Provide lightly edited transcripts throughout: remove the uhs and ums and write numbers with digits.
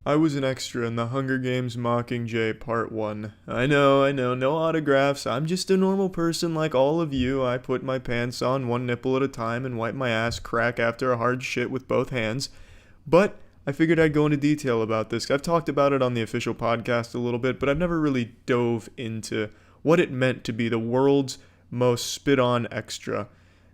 I was an extra in the Hunger Games Mockingjay Part 1. I know, no autographs. I'm just a normal person like all of you. I put my pants on one nipple at a time and wipe my ass crack after a hard shit with both hands. But I figured I'd go into detail about this. I've talked about it on the official podcast a little bit, but I've never really dove into what it meant to be the world's most spit-on extra.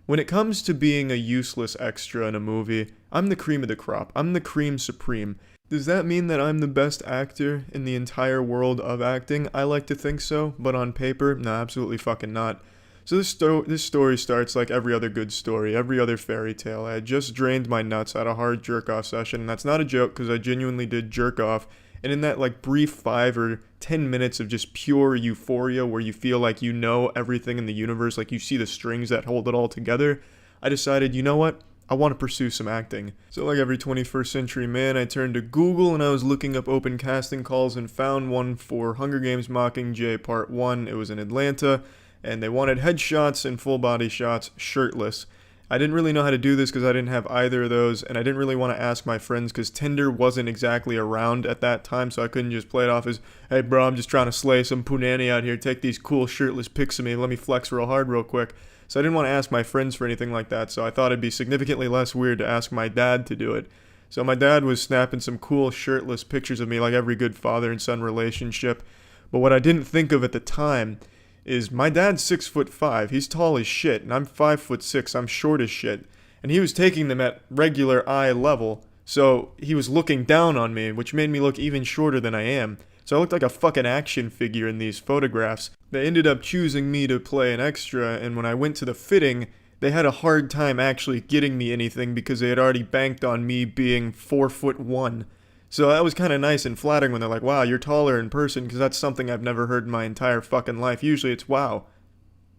When it comes to being a useless extra in a movie, I'm the cream of the crop. I'm the cream supreme. Does that mean that I'm the best actor in the entire world of acting? I like to think so, but on paper, no, absolutely fucking not. So this story starts like every other good story, every other fairy tale. I had just drained my nuts at a hard jerk-off session, and that's not a joke because I genuinely did jerk off. And in that like brief 5 or 10 minutes of just pure euphoria where you feel like you know everything in the universe, like you see the strings that hold it all together, I decided, you know what? I want to pursue some acting. So like every 21st century man, I turned to Google and I was looking up open casting calls and found one for Hunger Games Mockingjay Part 1. It was in Atlanta, and they wanted headshots and full body shots shirtless. I didn't really know how to do this because I didn't have either of those, and I didn't really want to ask my friends because Tinder wasn't exactly around at that time, so I couldn't just play it off as, hey bro, I'm just trying to slay some punani out here, take these cool shirtless pics of me, let me flex real hard real quick. So I didn't want to ask my friends for anything like that, so I thought it'd be significantly less weird to ask my dad to do it. So my dad was snapping some cool shirtless pictures of me like every good father and son relationship. But what I didn't think of at the time is my dad's 6'5", he's tall as shit, and I'm 5'6", I'm short as shit. And he was taking them at regular eye level, so he was looking down on me, which made me look even shorter than I am. So I looked like a fucking action figure in these photographs. They ended up choosing me to play an extra, and when I went to the fitting, they had a hard time actually getting me anything because they had already banked on me being 4'1". So that was kind of nice and flattering when they're like, wow, you're taller in person, because that's something I've never heard in my entire fucking life. Usually it's, wow,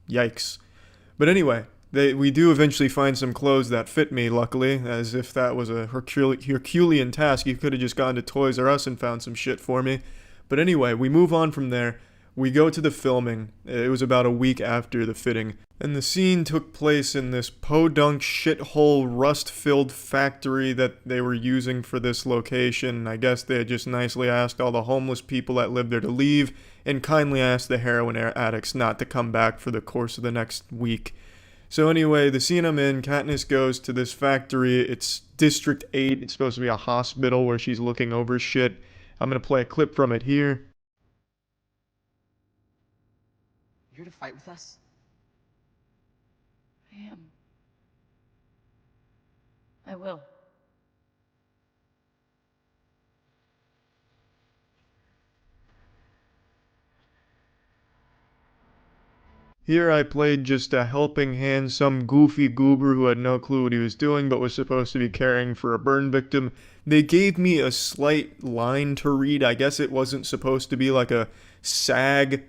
yikes. But anyway, we do eventually find some clothes that fit me, luckily, as if that was a Herculean task. You could have just gone to Toys R Us and found some shit for me. But anyway, we move on from there. We go to the filming. It was about a week after the fitting. And the scene took place in this podunk shithole rust-filled factory that they were using for this location. I guess they had just nicely asked all the homeless people that lived there to leave and kindly asked the heroin addicts not to come back for the course of the next week. So anyway, the scene I'm in, Katniss goes to this factory. It's District 8. It's supposed to be a hospital where she's looking over shit. I'm going to play a clip from it here. You here to fight with us? I am. I will. Here I played just a helping hand, some goofy goober who had no clue what he was doing but was supposed to be caring for a burn victim. They gave me a slight line to read. I guess it wasn't supposed to be like a SAG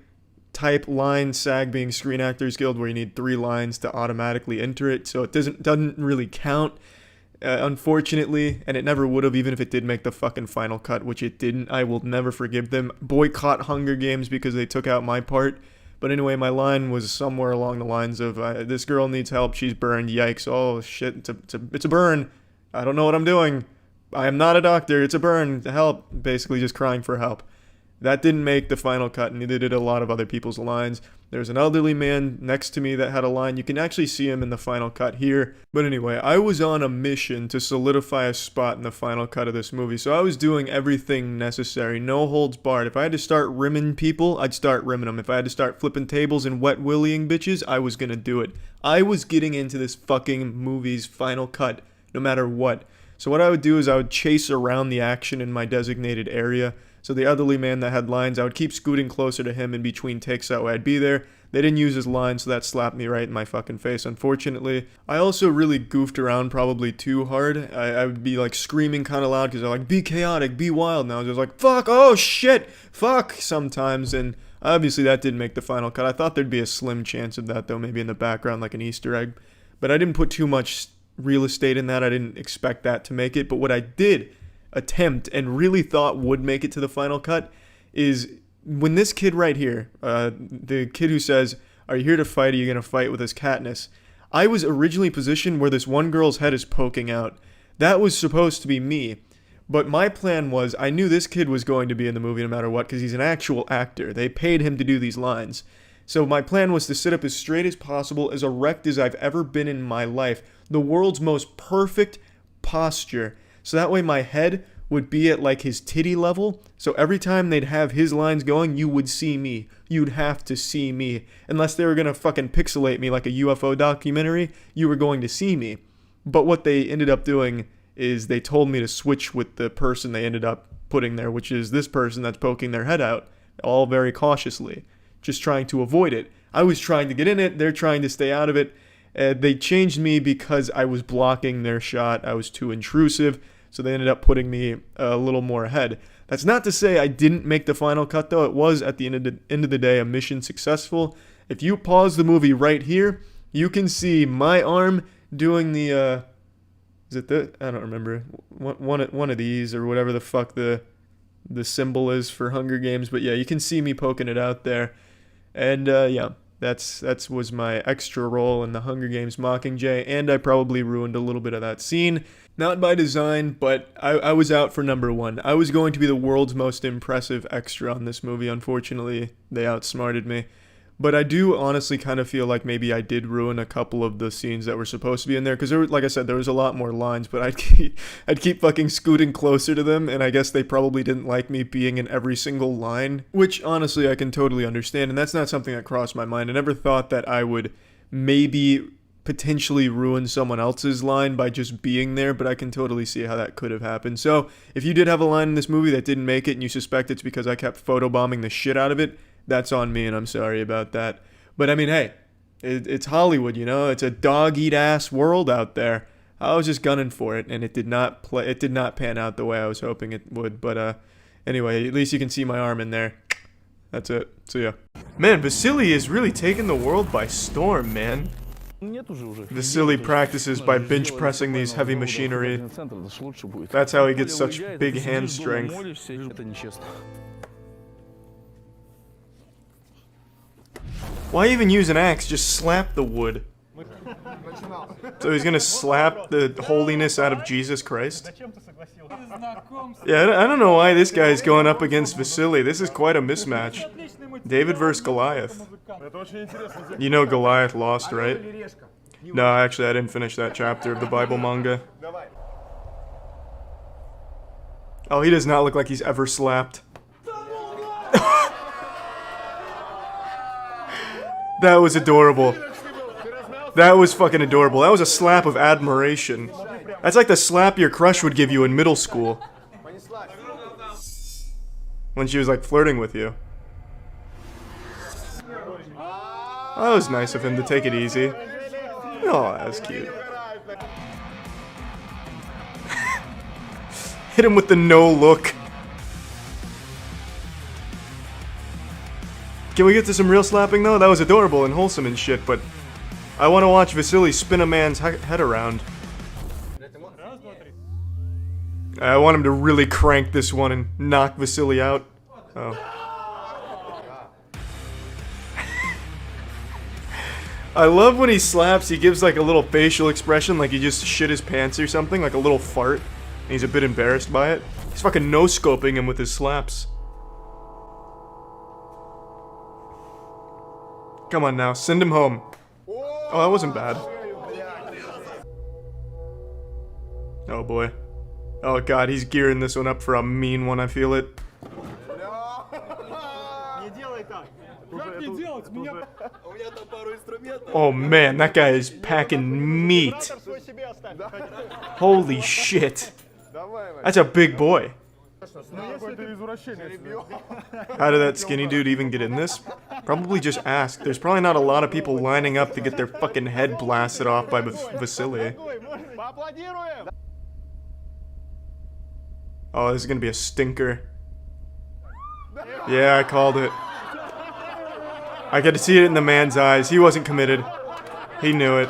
type line, SAG being Screen Actors Guild, where you need 3 lines to automatically enter it, so it doesn't really count, unfortunately, and it never would have even if it did make the fucking final cut, which it didn't. I will never forgive them. Boycott Hunger Games because they took out my part. But anyway, my line was somewhere along the lines of, this girl needs help, she's burned, yikes, oh shit, it's a burn, I don't know what I'm doing, I am not a doctor, it's a burn, help, basically just crying for help. That didn't make the final cut, and neither did a lot of other people's lines. There's an elderly man next to me that had a line. You can actually see him in the final cut here. But anyway, I was on a mission to solidify a spot in the final cut of this movie, so I was doing everything necessary, no holds barred. If I had to start rimming people, I'd start rimming them. If I had to start flipping tables and wet willying bitches, I was gonna do it. I was getting into this fucking movie's final cut, no matter what. So what I would do is I would chase around the action in my designated area. So the elderly man that had lines, I would keep scooting closer to him in between takes, that way I'd be there. They didn't use his lines, so that slapped me right in my fucking face, unfortunately. I also really goofed around probably too hard. I would be like screaming kind of loud because they're like, be chaotic, be wild. And I was just like, fuck, oh shit, fuck, sometimes. And obviously that didn't make the final cut. I thought there'd be a slim chance of that though, maybe in the background like an Easter egg. But I didn't put too much real estate in that. I didn't expect that to make it. But what I did attempt and really thought would make it to the final cut is when this kid right here, the kid who says, are you here to fight, are you going to fight with us, Katniss? I was originally positioned where this one girl's head is poking out. That was supposed to be me. But my plan was, I knew this kid was going to be in the movie no matter what, because he's an actual actor. They paid him to do these lines. So my plan was to sit up as straight as possible, as erect as I've ever been in my life. The world's most perfect posture. So that way my head would be at like his titty level. So every time they'd have his lines going, you would see me. You'd have to see me. Unless they were going to fucking pixelate me like a UFO documentary, you were going to see me. But what they ended up doing is they told me to switch with the person they ended up putting there, which is this person that's poking their head out, all very cautiously, just trying to avoid it. I was trying to get in it, they're trying to stay out of it. They changed me because I was blocking their shot. I was too intrusive, so they ended up putting me a little more ahead. That's not to say I didn't make the final cut, though. It was, at the end of the day, a mission successful. If you pause the movie right here, you can see my arm doing the, is it the, I don't remember, one of these, or whatever the fuck the symbol is for Hunger Games. But yeah, you can see me poking it out there. And yeah, that was my extra role in the Hunger Games Mockingjay, and I probably ruined a little bit of that scene. Not by design, but I was out for number one. I was going to be the world's most impressive extra on this movie. Unfortunately, they outsmarted me. But I do honestly kind of feel like maybe I did ruin a couple of the scenes that were supposed to be in there. Because, like I said, there was a lot more lines, but I'd keep fucking scooting closer to them. And I guess they probably didn't like me being in every single line. Which, honestly, I can totally understand. And that's not something that crossed my mind. I never thought that I would maybe potentially ruin someone else's line by just being there. But I can totally see how that could have happened. So, if you did have a line in this movie that didn't make it and you suspect it's because I kept photobombing the shit out of it, that's on me, and I'm sorry about that. But I mean, hey, it's Hollywood, you know. It's a dog-eat-ass world out there. I was just gunning for it, and it did not pan out the way I was hoping it would. But anyway, at least you can see my arm in there. That's it. So yeah. Man, Vasily is really taking the world by storm, man. Vasily practices by bench pressing these heavy machinery. That's how he gets such big hand strength. Why even use an axe? Just slap the wood. So he's gonna slap the holiness out of Jesus Christ? Yeah, I don't know why this guy's going up against Vasily. This is quite a mismatch. David versus Goliath. You know Goliath lost, right? No, actually, I didn't finish that chapter of the Bible manga. Oh, he does not look like he's ever slapped. That was adorable. That was fucking adorable. That was a slap of admiration. That's like the slap your crush would give you in middle school. When she was like flirting with you. That was nice of him to take it easy. Oh, that was cute. Hit him with the no look. Can we get to some real slapping though? That was adorable and wholesome and shit, but I want to watch Vasily spin a man's head around. I want him to really crank this one and knock Vasily out. Oh. I love when he slaps, he gives like a little facial expression like he just shit his pants or something, like a little fart, and he's a bit embarrassed by it. He's fucking no-scoping him with his slaps. Come on now, send him home. Oh, that wasn't bad. Oh boy. Oh god, he's gearing this one up for a mean one, I feel it. Oh man, that guy is packing meat. Holy shit. That's a big boy. How did that skinny dude even get in this? Probably just ask. There's probably not a lot of people lining up to get their fucking head blasted off by Vasily. Oh, this is gonna be a stinker. Yeah, I called it. I could see it in the man's eyes. He wasn't committed. He knew it.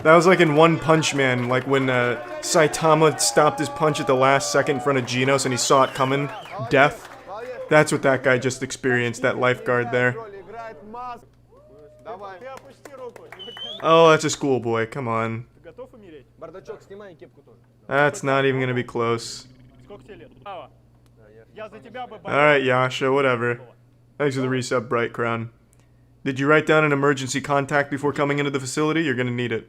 That was like in One Punch Man, like when Saitama stopped his punch at the last second in front of Genos and he saw it coming. Death. That's what that guy just experienced, that lifeguard there. Oh, that's a schoolboy. Come on. That's not even gonna be close. Alright, Yasha, whatever. Thanks for the resub, Bright Crown. Did you write down an emergency contact before coming into the facility? You're gonna need it.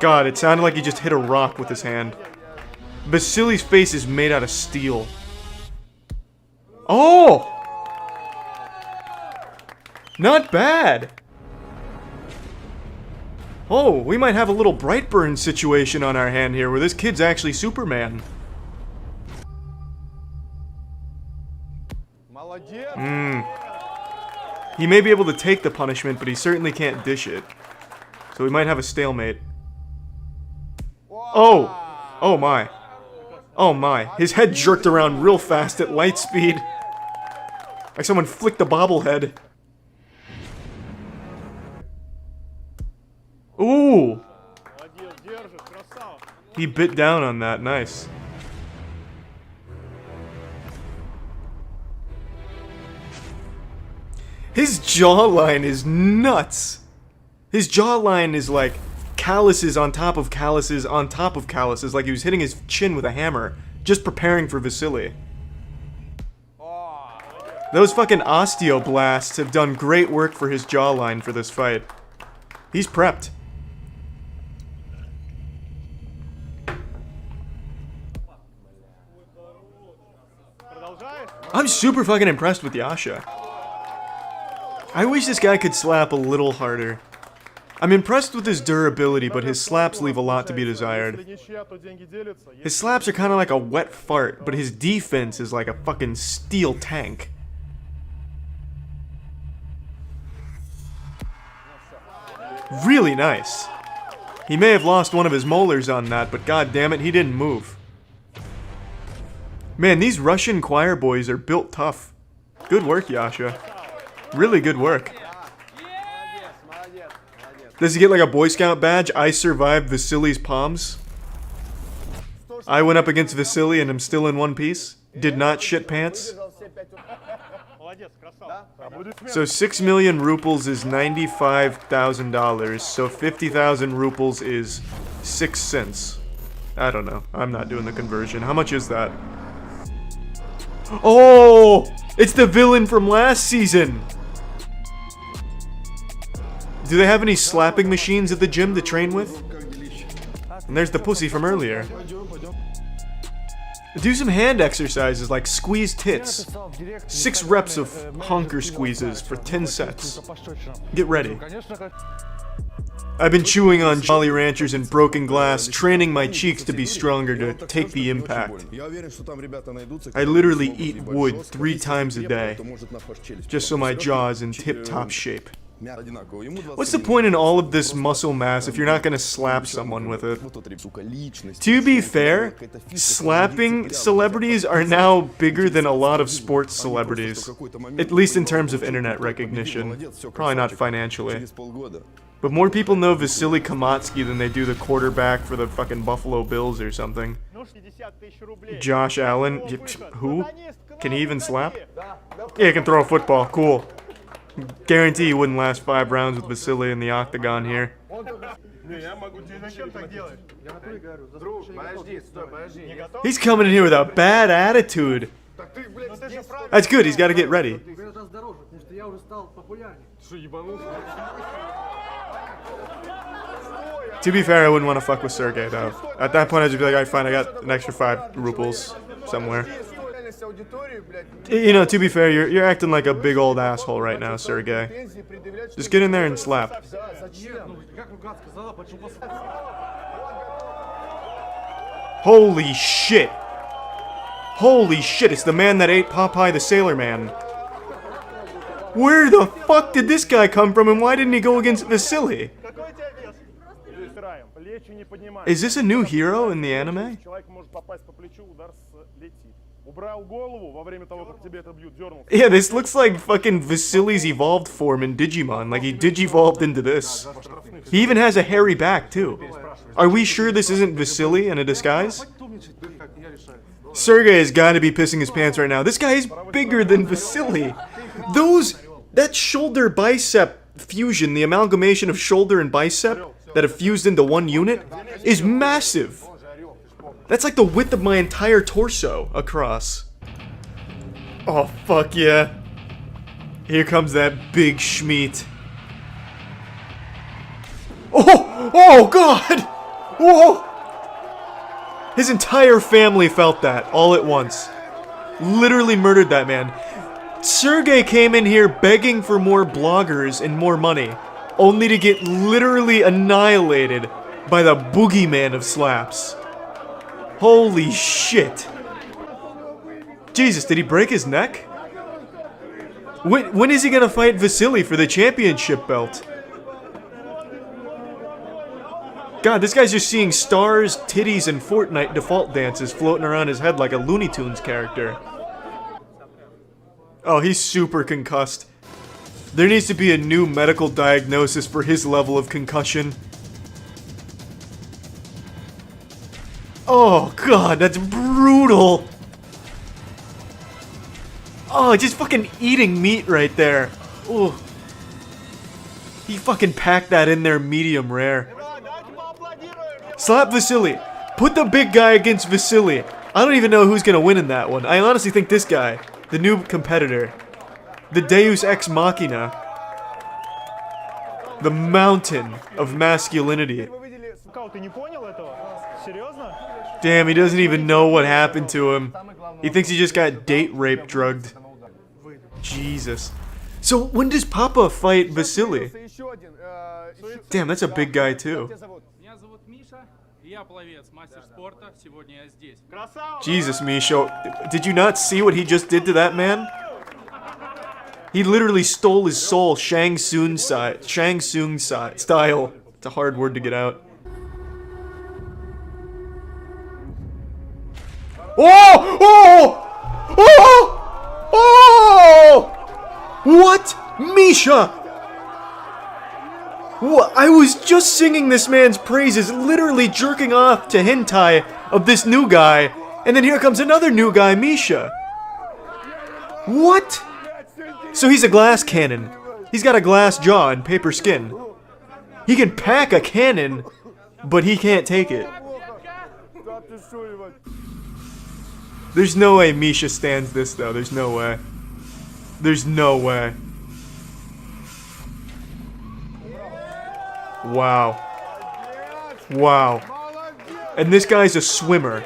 God, it sounded like he just hit a rock with his hand. Vasily's face is made out of steel. Oh! Not bad! Oh, we might have a little Brightburn situation on our hand here, where this kid's actually Superman. He may be able to take the punishment, but he certainly can't dish it. So we might have a stalemate. Oh! Oh my. Oh my. His head jerked around real fast at light speed. Like someone flicked a bobblehead. Ooh! He bit down on that. Nice. His jawline is nuts! His jawline is like calluses on top of calluses on top of calluses, like he was hitting his chin with a hammer, just preparing for Vasily. Those fucking osteoblasts have done great work for his jawline for this fight. He's prepped. I'm super fucking impressed with Yasha. I wish this guy could slap a little harder. I'm impressed with his durability, but his slaps leave a lot to be desired. His slaps are kind of like a wet fart, but his defense is like a fucking steel tank. Really nice. He may have lost one of his molars on that, but god damn it, he didn't move. Man, these Russian choir boys are built tough. Good work, Yasha. Really good work. Does he get like a Boy Scout badge? I survived Vasily's palms. I went up against Vasily and I'm still in one piece. Did not shit pants. So 6 million ruples is $95,000. So 50,000 ruples is 6 cents. I don't know. I'm not doing the conversion. How much is that? Oh! It's the villain from last season! Do they have any slapping machines at the gym to train with? And there's the pussy from earlier. Do some hand exercises like squeeze tits. 6 reps of honker squeezes for 10 sets. Get ready. I've been chewing on Jolly Ranchers and broken glass, training my cheeks to be stronger to take the impact. I literally eat wood 3 times a day, just so my jaw is in tip-top shape. What's the point in all of this muscle mass if you're not gonna slap someone with it? To be fair, slapping celebrities are now bigger than a lot of sports celebrities. At least in terms of internet recognition. Probably not financially. But more people know Vasily Kamatsky than they do the quarterback for the fucking Buffalo Bills or something. Josh Allen? Who? Can he even slap? Yeah, he can throw a football. Cool. Guarantee he wouldn't last 5 rounds with Vasily in the octagon here. He's coming in here with a bad attitude. That's good, he's got to get ready. To be fair, I wouldn't want to fuck with Sergey though. At that point I'd just be like, alright fine, I got an extra 5 ruples somewhere. You know, to be fair, you're acting like a big old asshole right now, Sergey. Just get in there and slap. Holy shit! Holy shit, it's the man that ate Popeye the Sailor Man. Where the fuck did this guy come from and why didn't he go against Vasily? Is this a new hero in the anime? Yeah, this looks like fucking Vasily's evolved form in Digimon, like he digivolved into this. He even has a hairy back, too. Are we sure this isn't Vasily in a disguise? Sergey has got to be pissing his pants right now. This guy is bigger than Vasily. That shoulder bicep fusion, the amalgamation of shoulder and bicep that have fused into one unit is massive. That's like the width of my entire torso across. Oh, fuck yeah. Here comes that big schmeat. Oh! Oh, God! Whoa! His entire family felt that, all at once. Literally murdered that man. Sergey came in here begging for more bloggers and more money, only to get literally annihilated by the boogeyman of slaps. Holy shit. Jesus, did he break his neck? When is he gonna fight Vasily for the championship belt? God, this guy's just seeing stars, titties, and Fortnite default dances floating around his head like a Looney Tunes character. Oh, he's super concussed. There needs to be a new medical diagnosis for his level of concussion. Oh, God, that's brutal. Oh, just fucking eating meat right there. Ooh. He fucking packed that in there medium rare. Slap Vasily. Put the big guy against Vasily. I don't even know who's gonna win in that one. I honestly think this guy, the new competitor, the Deus Ex Machina, the mountain of masculinity. Damn, he doesn't even know what happened to him. He thinks he just got date rape drugged. Jesus. So when does Papa fight Vasily? Damn, that's a big guy too. Jesus, Misha. Did you not see what he just did to that man? He literally stole his soul Shang Tsung style. It's a hard word to get out. Oh! Oh! Oh! Oh! What? Misha! What? I was just singing this man's praises, literally jerking off to hentai of this new guy, and then here comes another new guy, Misha. What? So he's a glass cannon. He's got a glass jaw and paper skin. He can pack a cannon, but he can't take it. There's no way Misha stands this, though. There's no way. There's no way. Wow. Wow. And this guy's a swimmer.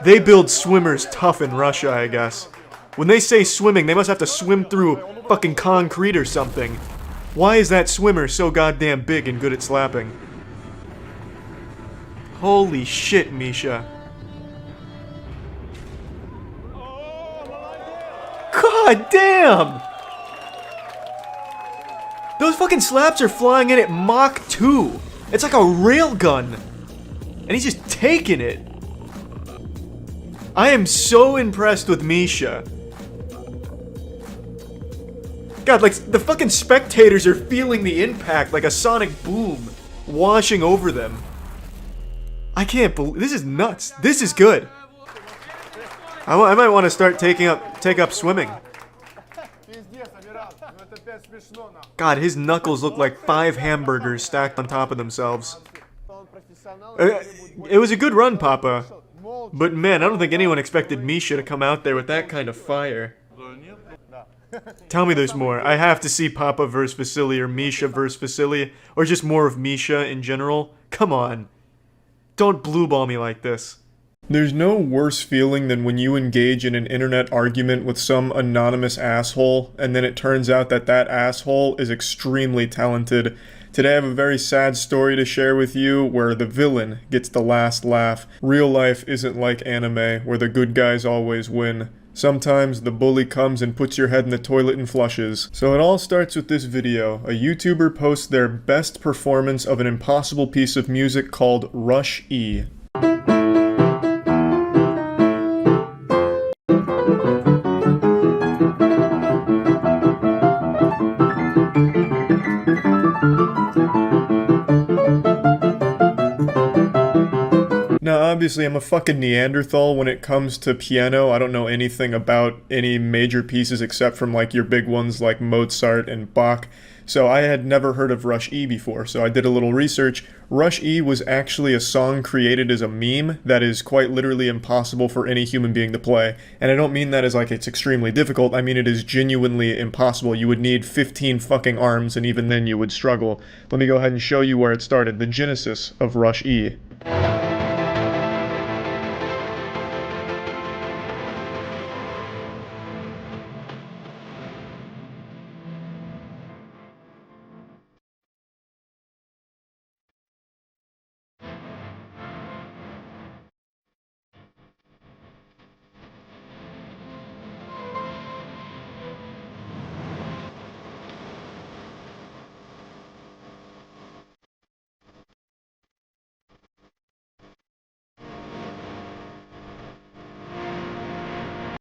They build swimmers tough in Russia, I guess. When they say swimming, they must have to swim through fucking concrete or something. Why is that swimmer so goddamn big and good at slapping? Holy shit, Misha. God damn! Those fucking slaps are flying in at Mach 2. It's like a railgun. And he's just taking it. I am so impressed with Misha. God, like, the fucking spectators are feeling the impact like a sonic boom washing over them. I can't believe... This is nuts. This is good. I might want to start take up swimming. God, his knuckles look like 5 hamburgers stacked on top of themselves. It was a good run, Papa. But man, I don't think anyone expected Misha to come out there with that kind of fire. Tell me there's more. I have to see Papa vs. Vasily or Misha vs. Vasily, or just more of Misha in general. Come on. Don't blue ball me like this. There's no worse feeling than when you engage in an internet argument with some anonymous asshole, and then it turns out that that asshole is extremely talented. Today I have a very sad story to share with you where the villain gets the last laugh. Real life isn't like anime, where the good guys always win. Sometimes the bully comes and puts your head in the toilet and flushes. So it all starts with this video. A YouTuber posts their best performance of an impossible piece of music called Rush E. Now, obviously, I'm a fucking Neanderthal when it comes to piano. I don't know anything about any major pieces except from, like, your big ones like Mozart and Bach. So I had never heard of Rush E before, so I did a little research. Rush E was actually a song created as a meme that is quite literally impossible for any human being to play. And I don't mean that as like it's extremely difficult, I mean it is genuinely impossible. You would need 15 fucking arms, and even then you would struggle. Let me go ahead and show you where it started, the genesis of Rush E.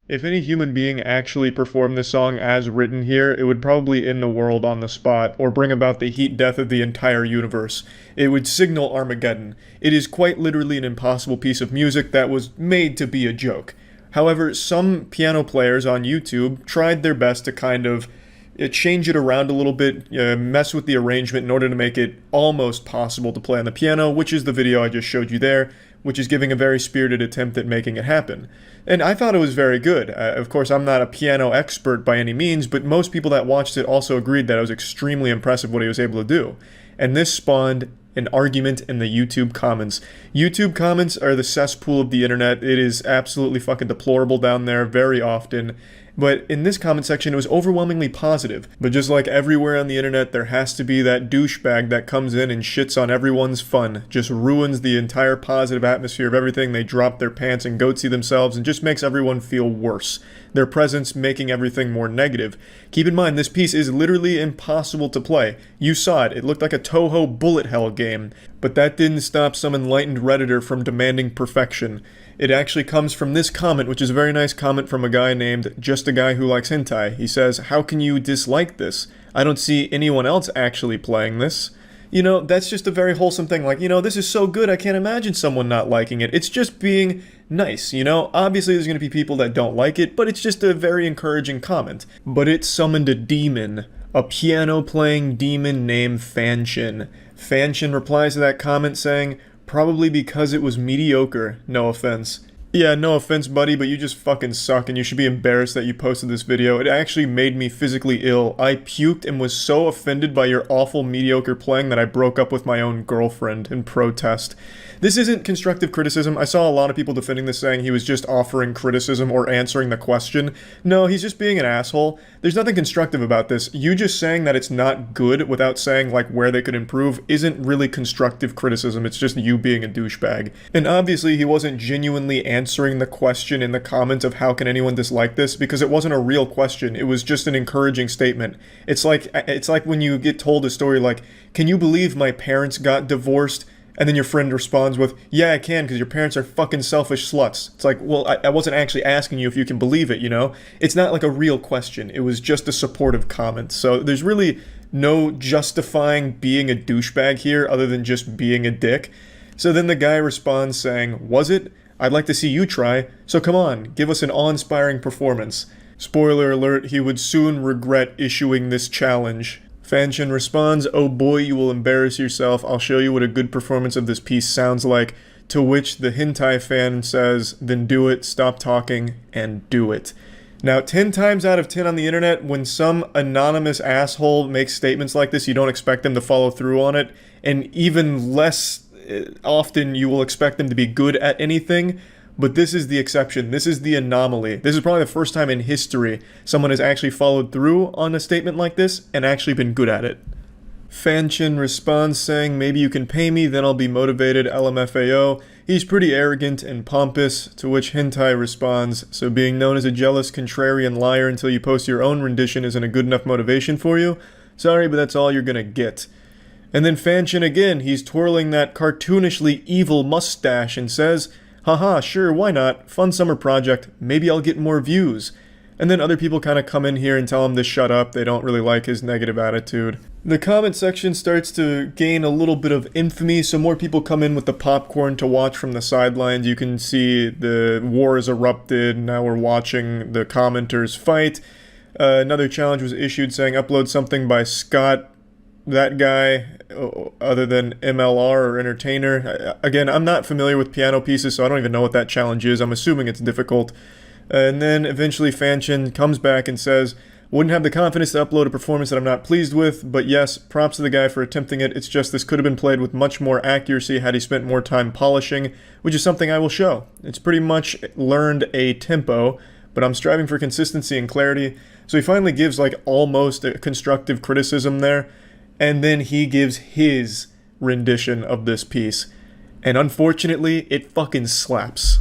If any human being actually performed this song as written here, it would probably end the world on the spot, or bring about the heat death of the entire universe. It would signal Armageddon. It is quite literally an impossible piece of music that was made to be a joke. However, some piano players on YouTube tried their best to kind of change it around a little bit, mess with the arrangement in order to make it almost possible to play on the piano, which is the video I just showed you there, which is giving a very spirited attempt at making it happen. And I thought it was very good. Of course, I'm not a piano expert by any means, but most people that watched it also agreed that it was extremely impressive what he was able to do. And this spawned an argument in the YouTube comments. YouTube comments are the cesspool of the internet. It is absolutely fucking deplorable down there very often. But in this comment section, it was overwhelmingly positive. But just like everywhere on the internet, there has to be that douchebag that comes in and shits on everyone's fun, just ruins the entire positive atmosphere of everything. They drop their pants and goatsy themselves and just makes everyone feel worse. Their presence making everything more negative. Keep in mind, this piece is literally impossible to play. You saw it. It looked like a Toho bullet hell game. But that didn't stop some enlightened Redditor from demanding perfection. It actually comes from this comment, which is a very nice comment from a guy named Just a Guy Who Likes Hentai. He says, "How can you dislike this? I don't see anyone else actually playing this." You know, that's just a very wholesome thing. Like, this is so good, I can't imagine someone not liking it. It's just being nice, Obviously, there's going to be people that don't like it, but it's just a very encouraging comment. But it summoned a demon. A piano-playing demon named Fanshin. Fanshin replies to that comment saying, "Probably because it was mediocre, no offense." Yeah, no offense, buddy, but you just fucking suck and you should be embarrassed that you posted this video. It actually made me physically ill. I puked and was so offended by your awful mediocre playing that I broke up with my own girlfriend in protest. This isn't constructive criticism. I saw a lot of people defending this saying he was just offering criticism or answering the question. No, he's just being an asshole. There's nothing constructive about this. You just saying that it's not good without saying like where they could improve isn't really constructive criticism. It's just you being a douchebag. And obviously he wasn't genuinely answering the question in the comments of how can anyone dislike this, because it wasn't a real question. It was just an encouraging statement. It's like when you get told a story like, "Can you believe my parents got divorced?" And then your friend responds with, "Yeah, I can, because your parents are fucking selfish sluts." It's like, well, I wasn't actually asking you if you can believe it, It's not like a real question. It was just a supportive comment. So there's really no justifying being a douchebag here other than just being a dick. So then the guy responds saying, "Was it? I'd like to see you try. So come on, give us an awe-inspiring performance." Spoiler alert, he would soon regret issuing this challenge. Fanshin responds, "Oh boy, you will embarrass yourself. I'll show you what a good performance of this piece sounds like." To which the hentai fan says, "Then do it, stop talking, and do it." Now, 10 times out of 10 on the internet, when some anonymous asshole makes statements like this, you don't expect them to follow through on it. And even less often, you will expect them to be good at anything. But this is the exception. This is the anomaly. This is probably the first time in history someone has actually followed through on a statement like this and actually been good at it. Fanshin responds saying, "Maybe you can pay me, then I'll be motivated, LMFAO. He's pretty arrogant and pompous," to which Hentai responds, "So being known as a jealous, contrarian liar until you post your own rendition isn't a good enough motivation for you? Sorry, but that's all you're gonna get." And then Fanshin again, he's twirling that cartoonishly evil mustache and says, "Haha, sure, why not? Fun summer project. Maybe I'll get more views." And then other people kind of come in here and tell him to shut up. They don't really like his negative attitude. The comment section starts to gain a little bit of infamy, so more people come in with the popcorn to watch from the sidelines. You can see the war has erupted. Now we're watching the commenters fight. Another challenge was issued saying upload something by Scott that guy, other than MLR or Entertainer. Again, I'm not familiar with piano pieces, so I don't even know what that challenge is. I'm assuming it's difficult. And then eventually Fanchin comes back and says, wouldn't have the confidence to upload a performance that I'm not pleased with, but yes, props to the guy for attempting it. It's just this could have been played with much more accuracy had he spent more time polishing, which is something I will show. It's pretty much learned a tempo, but I'm striving for consistency and clarity. So he finally gives like almost a constructive criticism there, and then he gives his rendition of this piece. And unfortunately, it fucking slaps.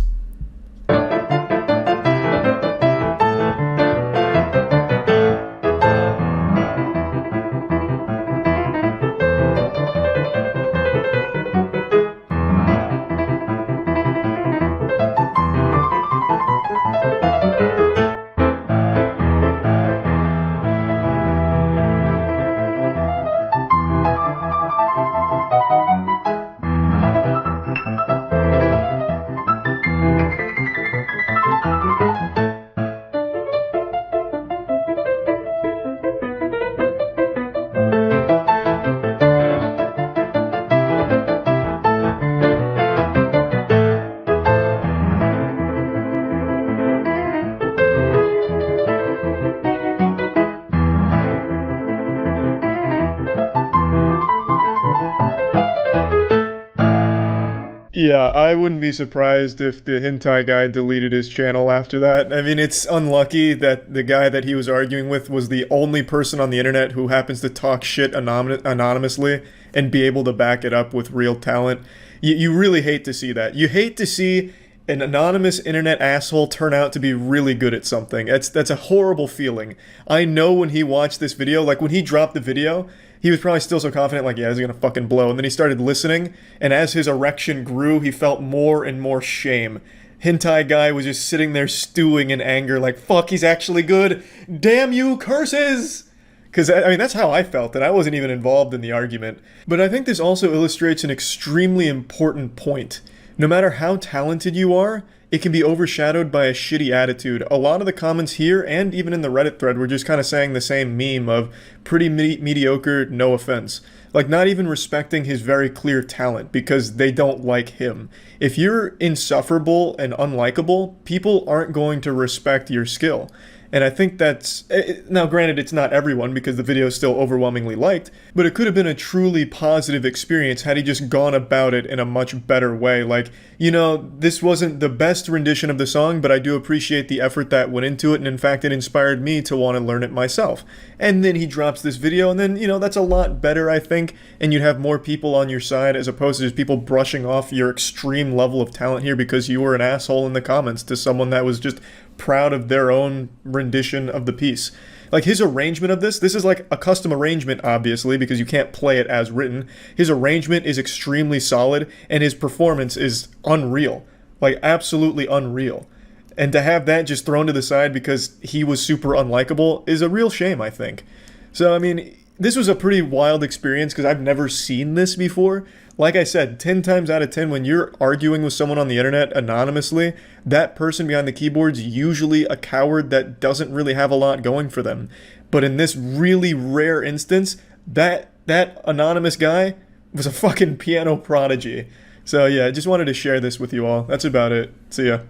Yeah, I wouldn't be surprised if the hentai guy deleted his channel after that. I mean, it's unlucky that the guy that he was arguing with was the only person on the internet who happens to talk shit anonymously and be able to back it up with real talent. You really hate to see that. You hate to see an anonymous internet asshole turn out to be really good at something. That's a horrible feeling. I know when he watched this video, like when he dropped the video, he was probably still so confident, like, yeah, this is gonna fucking blow. And then he started listening, and as his erection grew, he felt more and more shame. Hentai guy was just sitting there stewing in anger, like, fuck, he's actually good. Damn you, curses! Because, I mean, that's how I felt, and I wasn't even involved in the argument. But I think this also illustrates an extremely important point. No matter how talented you are, it can be overshadowed by a shitty attitude. A lot of the comments here, and even in the Reddit thread, were just kind of saying the same meme of pretty mediocre, no offense. Like, not even respecting his very clear talent because they don't like him. If you're insufferable and unlikable, people aren't going to respect your skill. And I think that's... Now, granted, it's not everyone because the video is still overwhelmingly liked, but it could have been a truly positive experience had he just gone about it in a much better way. Like, you know, this wasn't the best rendition of the song, but I do appreciate the effort that went into it, and in fact, it inspired me to want to learn it myself. And then he drops this video, and then, you know, that's a lot better, I think, and you'd have more people on your side as opposed to just people brushing off your extreme level of talent here because you were an asshole in the comments to someone that was just proud of their own rendition of the piece. Like, his arrangement of this is like a custom arrangement, obviously, because you can't play it as written. His arrangement is extremely solid, and his performance is unreal. Like, absolutely unreal. And to have that just thrown to the side because he was super unlikable is a real shame, I think. So, I mean, this was a pretty wild experience because I've never seen this before. Like I said, 10 times out of 10, when you're arguing with someone on the internet anonymously, that person behind the keyboard's usually a coward that doesn't really have a lot going for them. But in this really rare instance, that anonymous guy was a fucking piano prodigy. So yeah, I just wanted to share this with you all. That's about it. See ya.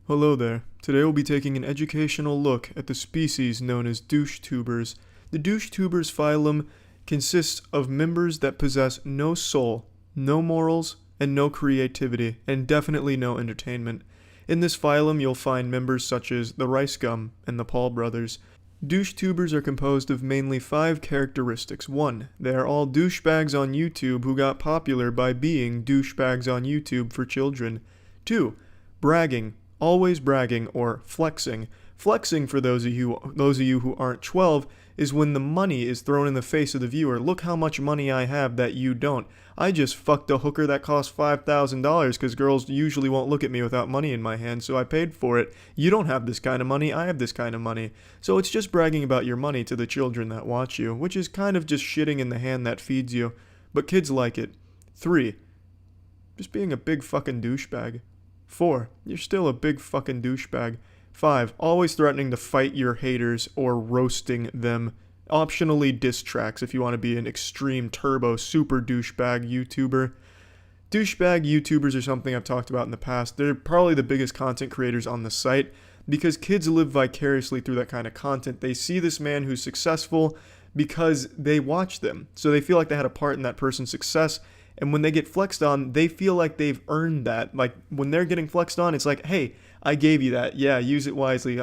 Hello there. Today we'll be taking an educational look at the species known as DoucheTubers. The DoucheTubers phylum consists of members that possess no soul, no morals, and no creativity, and definitely no entertainment. In this phylum, you'll find members such as the Rice Gum and the Paul brothers. DoucheTubers are composed of mainly 5 characteristics. 1. They are all douchebags on YouTube who got popular by being douchebags on YouTube for children. 2. Bragging, always bragging, or flexing. Flexing, for those of you who aren't 12, is when the money is thrown in the face of the viewer. Look how much money I have that you don't. I just fucked a hooker that cost $5,000 because girls usually won't look at me without money in my hand, so I paid for it. You don't have this kind of money, I have this kind of money. So it's just bragging about your money to the children that watch you, which is kind of just shitting in the hand that feeds you. But kids like it. 3. Just being a big fucking douchebag. 4. You're still a big fucking douchebag. 5. Always threatening to fight your haters or roasting them. Optionally diss tracks if you want to be an extreme turbo super douchebag YouTuber. Douchebag YouTubers are something I've talked about in the past. They're probably the biggest content creators on the site because kids live vicariously through that kind of content. They see this man who's successful because they watch them. So they feel like they had a part in that person's success. And when they get flexed on, they feel like they've earned that. Like when they're getting flexed on, it's like, hey, I gave you that. Yeah, use it wisely.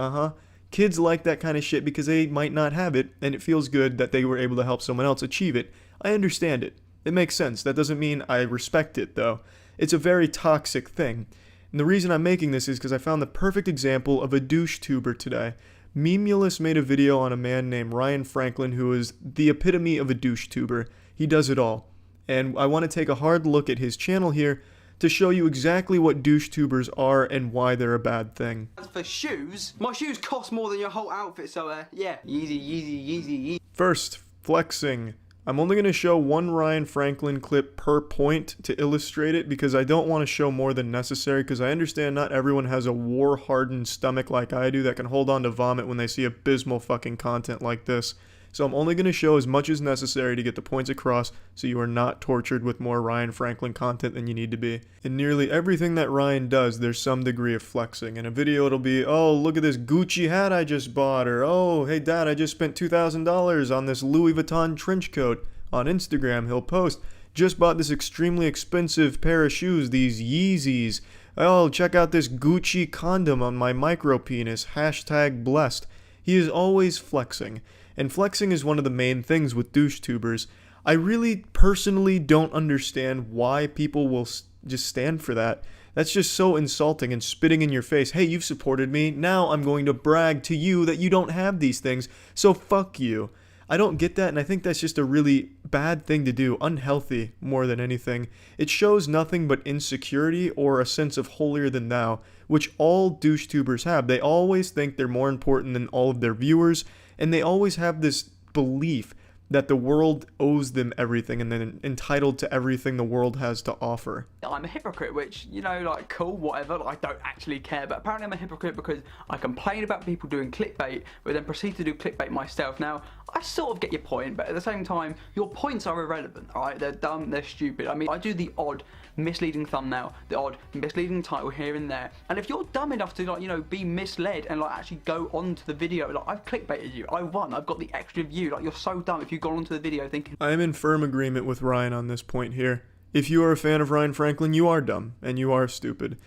Kids like that kind of shit because they might not have it, and it feels good that they were able to help someone else achieve it. I understand it. It makes sense. That doesn't mean I respect it, though. It's a very toxic thing. And the reason I'm making this is because I found the perfect example of a DoucheTuber today. Memulous made a video on a man named Ryan Franklin who is the epitome of a DoucheTuber. He does it all. And I want to take a hard look at his channel here to show you exactly what DoucheTubers are and why they're a bad thing. As for shoes, my shoes cost more than your whole outfit, so yeah, easy. First, flexing. I'm only going to show one Ryan Franklin clip per point to illustrate it because I don't want to show more than necessary because I understand not everyone has a war-hardened stomach like I do that can hold on to vomit when they see abysmal fucking content like this. So I'm only going to show as much as necessary to get the points across so you are not tortured with more Ryan Franklin content than you need to be. In nearly everything that Ryan does, there's some degree of flexing. In a video it'll be, oh, look at this Gucci hat I just bought, or oh, hey dad, I just spent $2,000 on this Louis Vuitton trench coat. On Instagram he'll post, just bought this extremely expensive pair of shoes, these Yeezys. Oh, check out this Gucci condom on my micro penis, #blessed. He is always flexing. And flexing is one of the main things with DoucheTubers. I really personally don't understand why people will just stand for that. That's just so insulting and spitting in your face. Hey, you've supported me. Now I'm going to brag to you that you don't have these things. So fuck you. I don't get that, and I think that's just a really bad thing to do. Unhealthy more than anything. It shows nothing but insecurity or a sense of holier than thou, which all DoucheTubers have. They always think they're more important than all of their viewers, and they always have this belief that the world owes them everything and they're entitled to everything the world has to offer. I'm a hypocrite, which, you know, like, cool, whatever, like, I don't actually care, but apparently I'm a hypocrite because I complain about people doing clickbait, but then proceed to do clickbait myself. Now, I sort of get your point, but at the same time, your points are irrelevant, alright? They're dumb, they're stupid. I mean, I do the odd misleading thumbnail, the odd misleading title here and there, and if you're dumb enough to, like, you know, be misled and, like, actually go onto the video, like, I've clickbaited you, I won, I've got the extra view, like, you're so dumb if you go onto the video thinking... I am in firm agreement with Ryan on this point here. If you are a fan of Ryan Franklin, you are dumb, and you are stupid.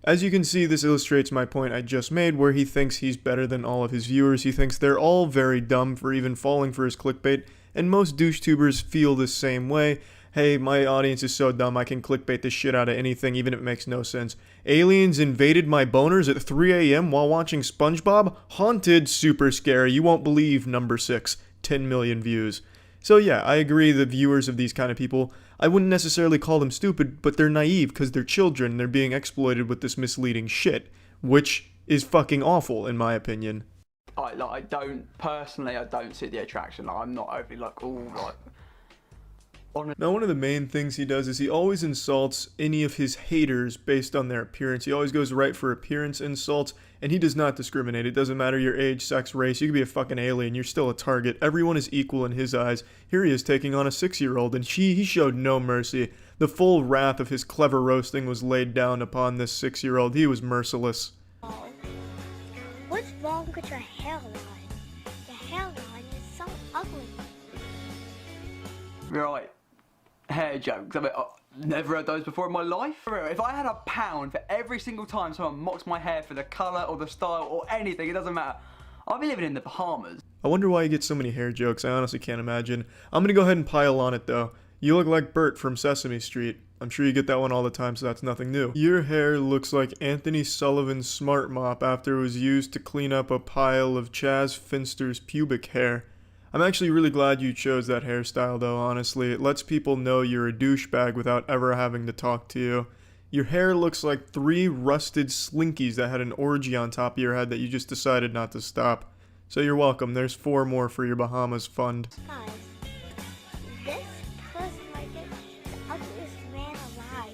As you can see, this illustrates my point I just made, where he thinks he's better than all of his viewers. He thinks they're all very dumb for even falling for his clickbait, and most DoucheTubers feel the same way. Hey, my audience is so dumb, I can clickbait the shit out of anything, even if it makes no sense. Aliens invaded my boners at 3 a.m. while watching SpongeBob? Haunted, super scary, you won't believe, number 6, 10 million views. So yeah, I agree the viewers of these kind of people, I wouldn't necessarily call them stupid, but they're naive because they're children, they're being exploited with this misleading shit, which is fucking awful in my opinion. I don't see the attraction, like, I'm not overly like, ooh, like... Now, one of the main things he does is he always insults any of his haters based on their appearance. He always goes right for appearance insults, and he does not discriminate. It doesn't matter your age, sex, race. You could be a fucking alien. You're still a target. Everyone is equal in his eyes. Here he is taking on a 6-year-old, and he showed no mercy. The full wrath of his clever roasting was laid down upon this 6-year-old. He was merciless. What's wrong with your hairline? Your hairline is so ugly. Right. Hair jokes. I mean, never heard those before in my life. If I had £1 for every single time someone mocks my hair for the colour or the style or anything, it doesn't matter. I'll be living in the Bahamas. I wonder why he gets so many hair jokes. I honestly can't imagine. I'm gonna go ahead and pile on it though. You look like Bert from Sesame Street. I'm sure you get that one all the time, so that's nothing new. Your hair looks like Anthony Sullivan's Smart Mop after it was used to clean up a pile of Chaz Finster's pubic hair. I'm actually really glad you chose that hairstyle though, honestly. It lets people know you're a douchebag without ever having to talk to you. Your hair looks like 3 rusted slinkies that had an orgy on top of your head that you just decided not to stop. So you're welcome. There's 4 more for your Bahamas fund. Guys, this person right there, the ugliest man alive.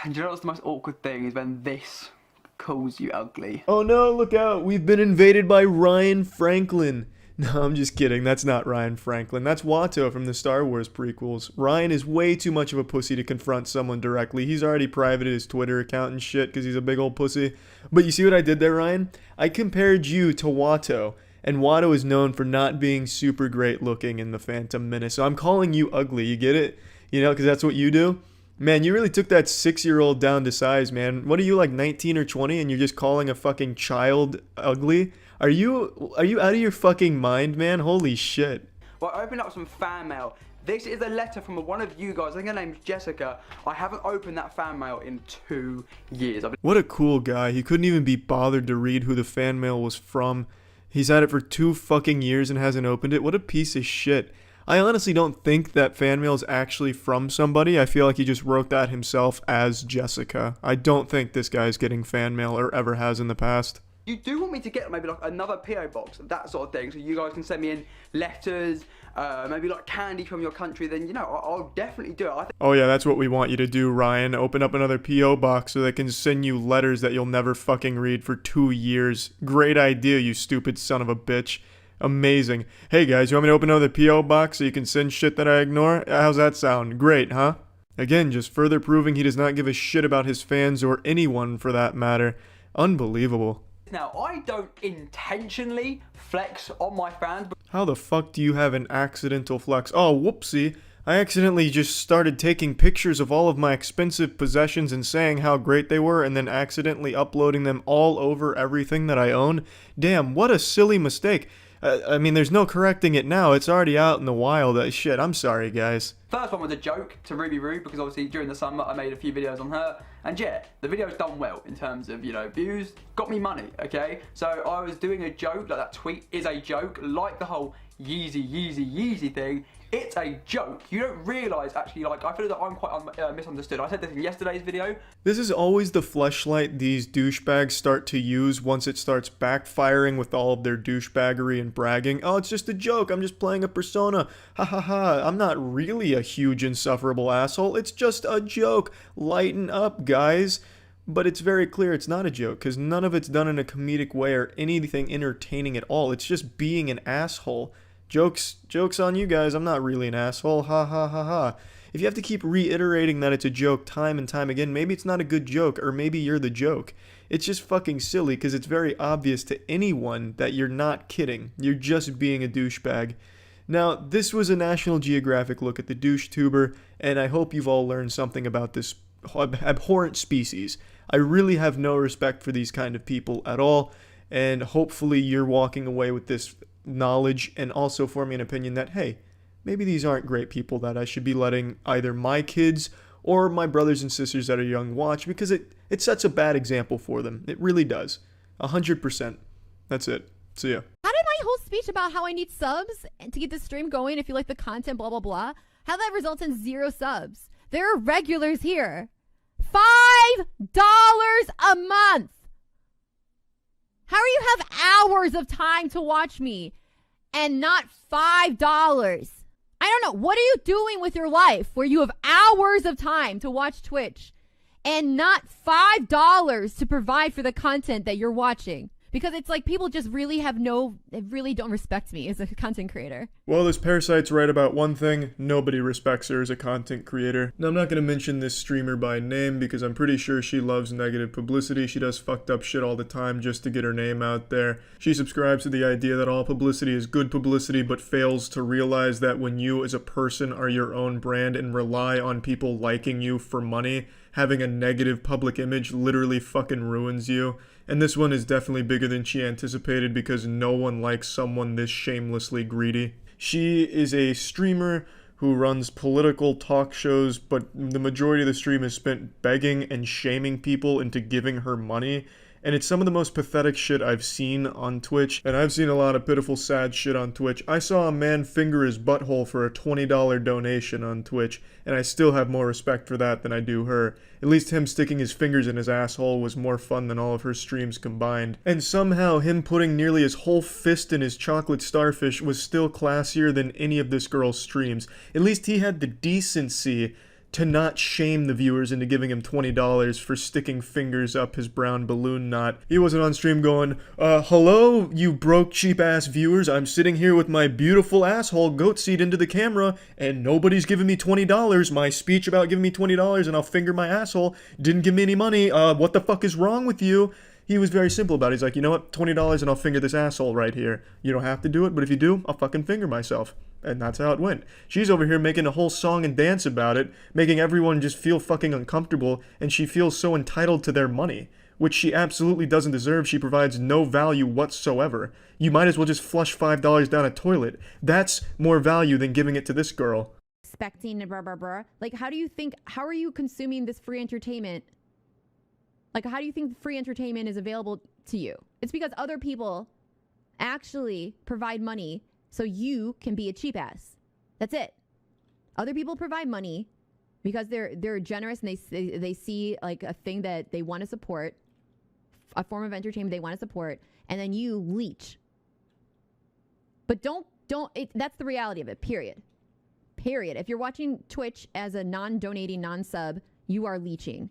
And you know what's the most awkward thing is when this calls you ugly. Oh no, look out. We've been invaded by Ryan Franklin. No, I'm just kidding. That's not Ryan Franklin. That's Watto from the Star Wars prequels. Ryan is way too much of a pussy to confront someone directly. He's already privated his Twitter account and shit because he's a big old pussy. But you see what I did there, Ryan? I compared you to Watto. And Watto is known for not being super great looking in The Phantom Menace. So I'm calling you ugly. You get it? You know, because that's what you do. Man, you really took that 6-year-old down to size, man. What are you, like 19 or 20 and you're just calling a fucking child ugly? Are you out of your fucking mind, man? Holy shit. Well, I opened up some fan mail. This is a letter from one of you guys. I think her name's Jessica. I haven't opened that fan mail in 2 years. What a cool guy. He couldn't even be bothered to read who the fan mail was from. He's had it for 2 fucking years and hasn't opened it. What a piece of shit. I honestly don't think that fan mail is actually from somebody. I feel like he just wrote that himself as Jessica. I don't think this guy's getting fan mail or ever has in the past. You do want me to get maybe like another PO box, that sort of thing, so you guys can send me in letters, maybe like candy from your country, then, you know, I'll definitely do it. Oh yeah, that's what we want you to do, Ryan. Open up another PO box so they can send you letters that you'll never fucking read for 2 years. Great idea, you stupid son of a bitch. Amazing. Hey guys, you want me to open another PO box so you can send shit that I ignore? How's that sound? Great, huh? Again, just further proving he does not give a shit about his fans or anyone for that matter. Unbelievable. Now, I don't intentionally flex on my fans. How the fuck do you have an accidental flex? Oh, whoopsie. I accidentally just started taking pictures of all of my expensive possessions and saying how great they were and then accidentally uploading them all over everything that I own. Damn, what a silly mistake. I mean, there's no correcting it now. It's already out in the wild. Shit, I'm sorry, guys. First one was a joke to Ruby Roo, because obviously during the summer I made a few videos on her. And yeah, the video's done well in terms of, you know, views. Got me money, okay? So I was doing a joke, like that tweet is a joke. Like the whole Yeezy thing. It's a joke. You don't realise, actually, like, I feel that I'm quite misunderstood. I said this in yesterday's video. This is always the fleshlight these douchebags start to use once it starts backfiring with all of their douchebaggery and bragging. Oh, it's just a joke. I'm just playing a persona. Ha ha ha. I'm not really a huge insufferable asshole. It's just a joke. Lighten up, guys. But it's very clear it's not a joke, because none of it's done in a comedic way or anything entertaining at all. It's just being an asshole. Jokes on you guys, I'm not really an asshole, ha ha ha ha. If you have to keep reiterating that it's a joke time and time again, maybe it's not a good joke, or maybe you're the joke. It's just fucking silly, because it's very obvious to anyone that you're not kidding. You're just being a douchebag. Now, this was a National Geographic look at the DoucheTuber, and I hope you've all learned something about this abhorrent species. I really have no respect for these kind of people at all, and hopefully you're walking away with this knowledge and also forming an opinion that, hey, maybe these aren't great people that I should be letting either my kids or my brothers and sisters that are young watch, because it sets a bad example for them. It really does. 100%. That's it. See ya. How did my whole speech about how I need subs to get the stream going if you like the content, blah, blah, blah, how that results in 0 subs? There are regulars here. $5 a month. How do you have hours of time to watch me and not $5? I don't know. What are you doing with your life where you have hours of time to watch Twitch and not $5 to provide for the content that you're watching? Because it's like people just really really don't respect me as a content creator. Well, this Parasite's right about one thing. Nobody respects her as a content creator. Now, I'm not going to mention this streamer by name because I'm pretty sure she loves negative publicity. She does fucked up shit all the time just to get her name out there. She subscribes to the idea that all publicity is good publicity, but fails to realize that when you as a person are your own brand and rely on people liking you for money, having a negative public image literally fucking ruins you. And this one is definitely bigger than she anticipated because no one likes someone this shamelessly greedy. She is a streamer who runs political talk shows, but the majority of the stream is spent begging and shaming people into giving her money. And it's some of the most pathetic shit I've seen on Twitch, and I've seen a lot of pitiful, sad shit on Twitch. I saw a man finger his butthole for a $20 donation on Twitch, and I still have more respect for that than I do her. At least him sticking his fingers in his asshole was more fun than all of her streams combined. And somehow him putting nearly his whole fist in his chocolate starfish was still classier than any of this girl's streams. At least he had the decency to not shame the viewers into giving him $20 for sticking fingers up his brown balloon knot. He wasn't on stream going, hello, you broke cheap-ass viewers. I'm sitting here with my beautiful asshole goat seat into the camera, and nobody's giving me $20. My speech about giving me $20 and I'll finger my asshole didn't give me any money. What the fuck is wrong with you? He was very simple about it. He's like, you know what, $20 and I'll finger this asshole right here. You don't have to do it, but if you do, I'll fucking finger myself. And that's how it went. She's over here making a whole song and dance about it, making everyone just feel fucking uncomfortable, and she feels so entitled to their money, which she absolutely doesn't deserve. She provides no value whatsoever. You might as well just flush $5 down a toilet. That's more value than giving it to this girl. Expecting blah, blah, blah. Like, how are you consuming this free entertainment? Like, how do you think free entertainment is available to you? It's because other people actually provide money so you can be a cheap ass. That's it. Other people provide money because they're generous and they see like a thing that they want to support, a form of entertainment they want to support, and then you leech. But that's the reality of it, period. Period. If you're watching Twitch as a non-donating, non-sub, you are leeching.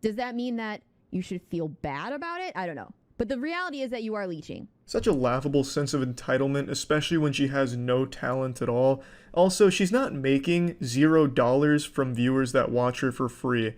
Does that mean that you should feel bad about it? I don't know. But the reality is that you are leeching. Such a laughable sense of entitlement, especially when she has no talent at all. Also, she's not making $0 from viewers that watch her for free.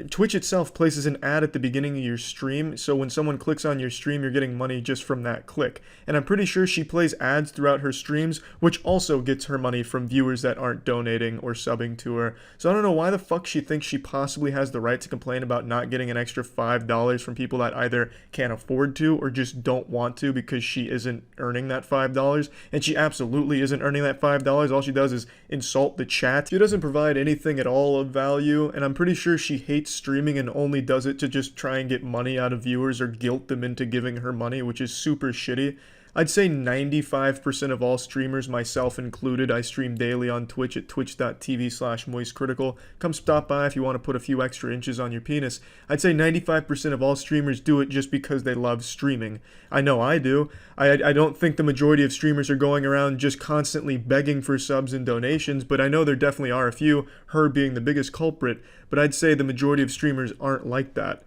Twitch itself places an ad at the beginning of your stream, so when someone clicks on your stream, you're getting money just from that click. And I'm pretty sure she plays ads throughout her streams, which also gets her money from viewers that aren't donating or subbing to her. So I don't know why the fuck she thinks she possibly has the right to complain about not getting an extra $5 from people that either can't afford to or just don't want to because she isn't earning that $5. And she absolutely isn't earning that $5. All she does is insult the chat. She doesn't provide anything at all of value, and I'm pretty sure she hates streaming and only does it to just try and get money out of viewers or guilt them into giving her money, which is super shitty. I'd say 95% of all streamers, myself included, I stream daily on Twitch at twitch.tv/MoistCr1tikal. Come stop by if you want to put a few extra inches on your penis. I'd say 95% of all streamers do it just because they love streaming. I know I do. I don't think the majority of streamers are going around just constantly begging for subs and donations, but I know there definitely are a few, her being the biggest culprit, but I'd say the majority of streamers aren't like that.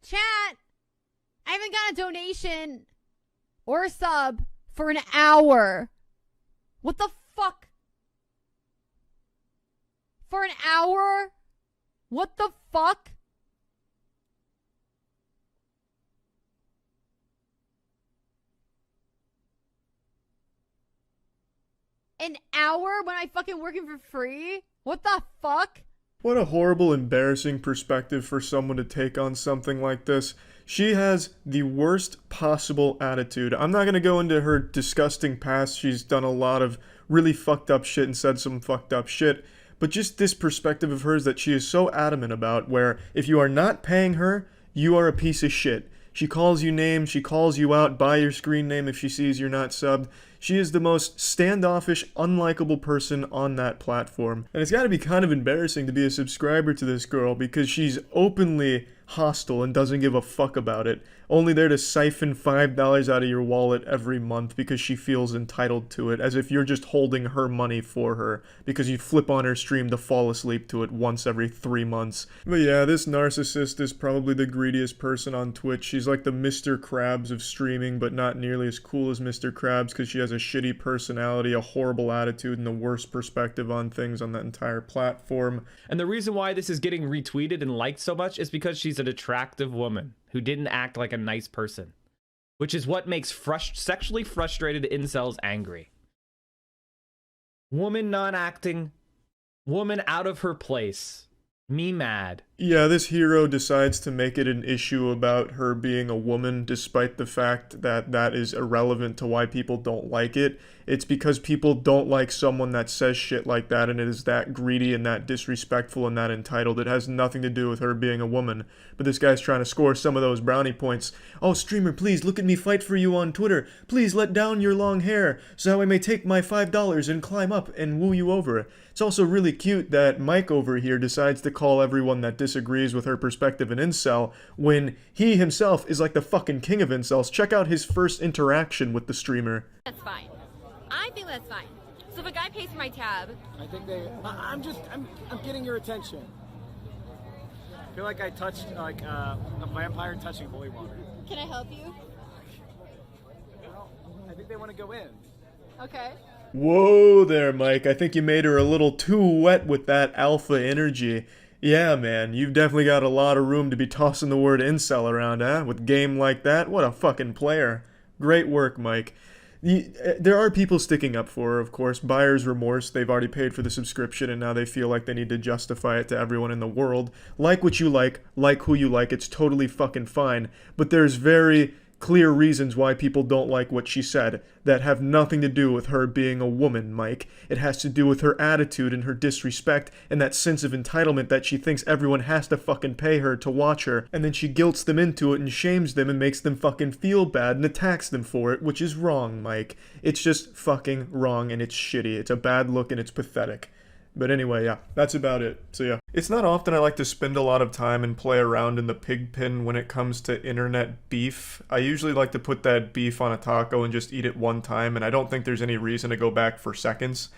Chat, I haven't got a donation or a sub for an hour. What the fuck? For an hour? What the fuck? An hour when I fucking working for free? What the fuck? What a horrible, embarrassing perspective for someone to take on something like this. She has the worst possible attitude. I'm not going to go into her disgusting past. She's done a lot of really fucked up shit and said some fucked up shit. But just this perspective of hers that she is so adamant about, where if you are not paying her, you are a piece of shit. She calls you names, she calls you out by your screen name if she sees you're not subbed. She is the most standoffish, unlikable person on that platform. And it's gotta be kind of embarrassing to be a subscriber to this girl because she's openly hostile and doesn't give a fuck about it. Only there to siphon $5 out of your wallet every month because she feels entitled to it, as if you're just holding her money for her because you flip on her stream to fall asleep to it once every 3 months. But yeah, this narcissist is probably the greediest person on Twitch. She's like the Mr. Krabs of streaming, but not nearly as cool as Mr. Krabs because she has a shitty personality, a horrible attitude, and the worst perspective on things on that entire platform. And the reason why this is getting retweeted and liked so much is because she's an attractive woman who didn't act like a nice person, which is what makes sexually frustrated incels angry. Woman not acting, woman out of her place, me mad. Yeah, this hero decides to make it an issue about her being a woman, despite the fact that that is irrelevant to why people don't like it. It's because people don't like someone that says shit like that, and it is that greedy and that disrespectful and that entitled. It has nothing to do with her being a woman. But this guy's trying to score some of those brownie points. Oh, streamer, please look at me fight for you on Twitter. Please let down your long hair so I may take my $5 and climb up and woo you over. It's also really cute that Mike over here decides to call everyone that disagrees with her perspective an incel when he himself is like the fucking king of incels. Check out his first interaction with the streamer. That's fine. I think that's fine. So if a guy pays for my tab. I think they. I'm getting your attention. I feel like I touched like a vampire touching holy water. Can I help you? I think they want to go in. Okay. Whoa there, Mike. I think you made her a little too wet with that alpha energy. Yeah, man, you've definitely got a lot of room to be tossing the word incel around, huh? With game like that? What a fucking player. Great work, Mike. There are people sticking up for her, of course. Buyer's remorse. They've already paid for the subscription, and now they feel like they need to justify it to everyone in the world. Like what you like who you like. It's totally fucking fine. But there's very clear reasons why people don't like what she said that have nothing to do with her being a woman, Mike. It has to do with her attitude and her disrespect and that sense of entitlement that she thinks everyone has to fucking pay her to watch her, and then she guilts them into it and shames them and makes them fucking feel bad and attacks them for it, which is wrong, Mike. It's just fucking wrong, and it's shitty. It's a bad look and it's pathetic. But anyway, yeah, that's about it. So yeah, it's not often I like to spend a lot of time and play around in the pig pen when it comes to internet beef. I usually like to put that beef on a taco and just eat it one time, and I don't think there's any reason to go back for seconds.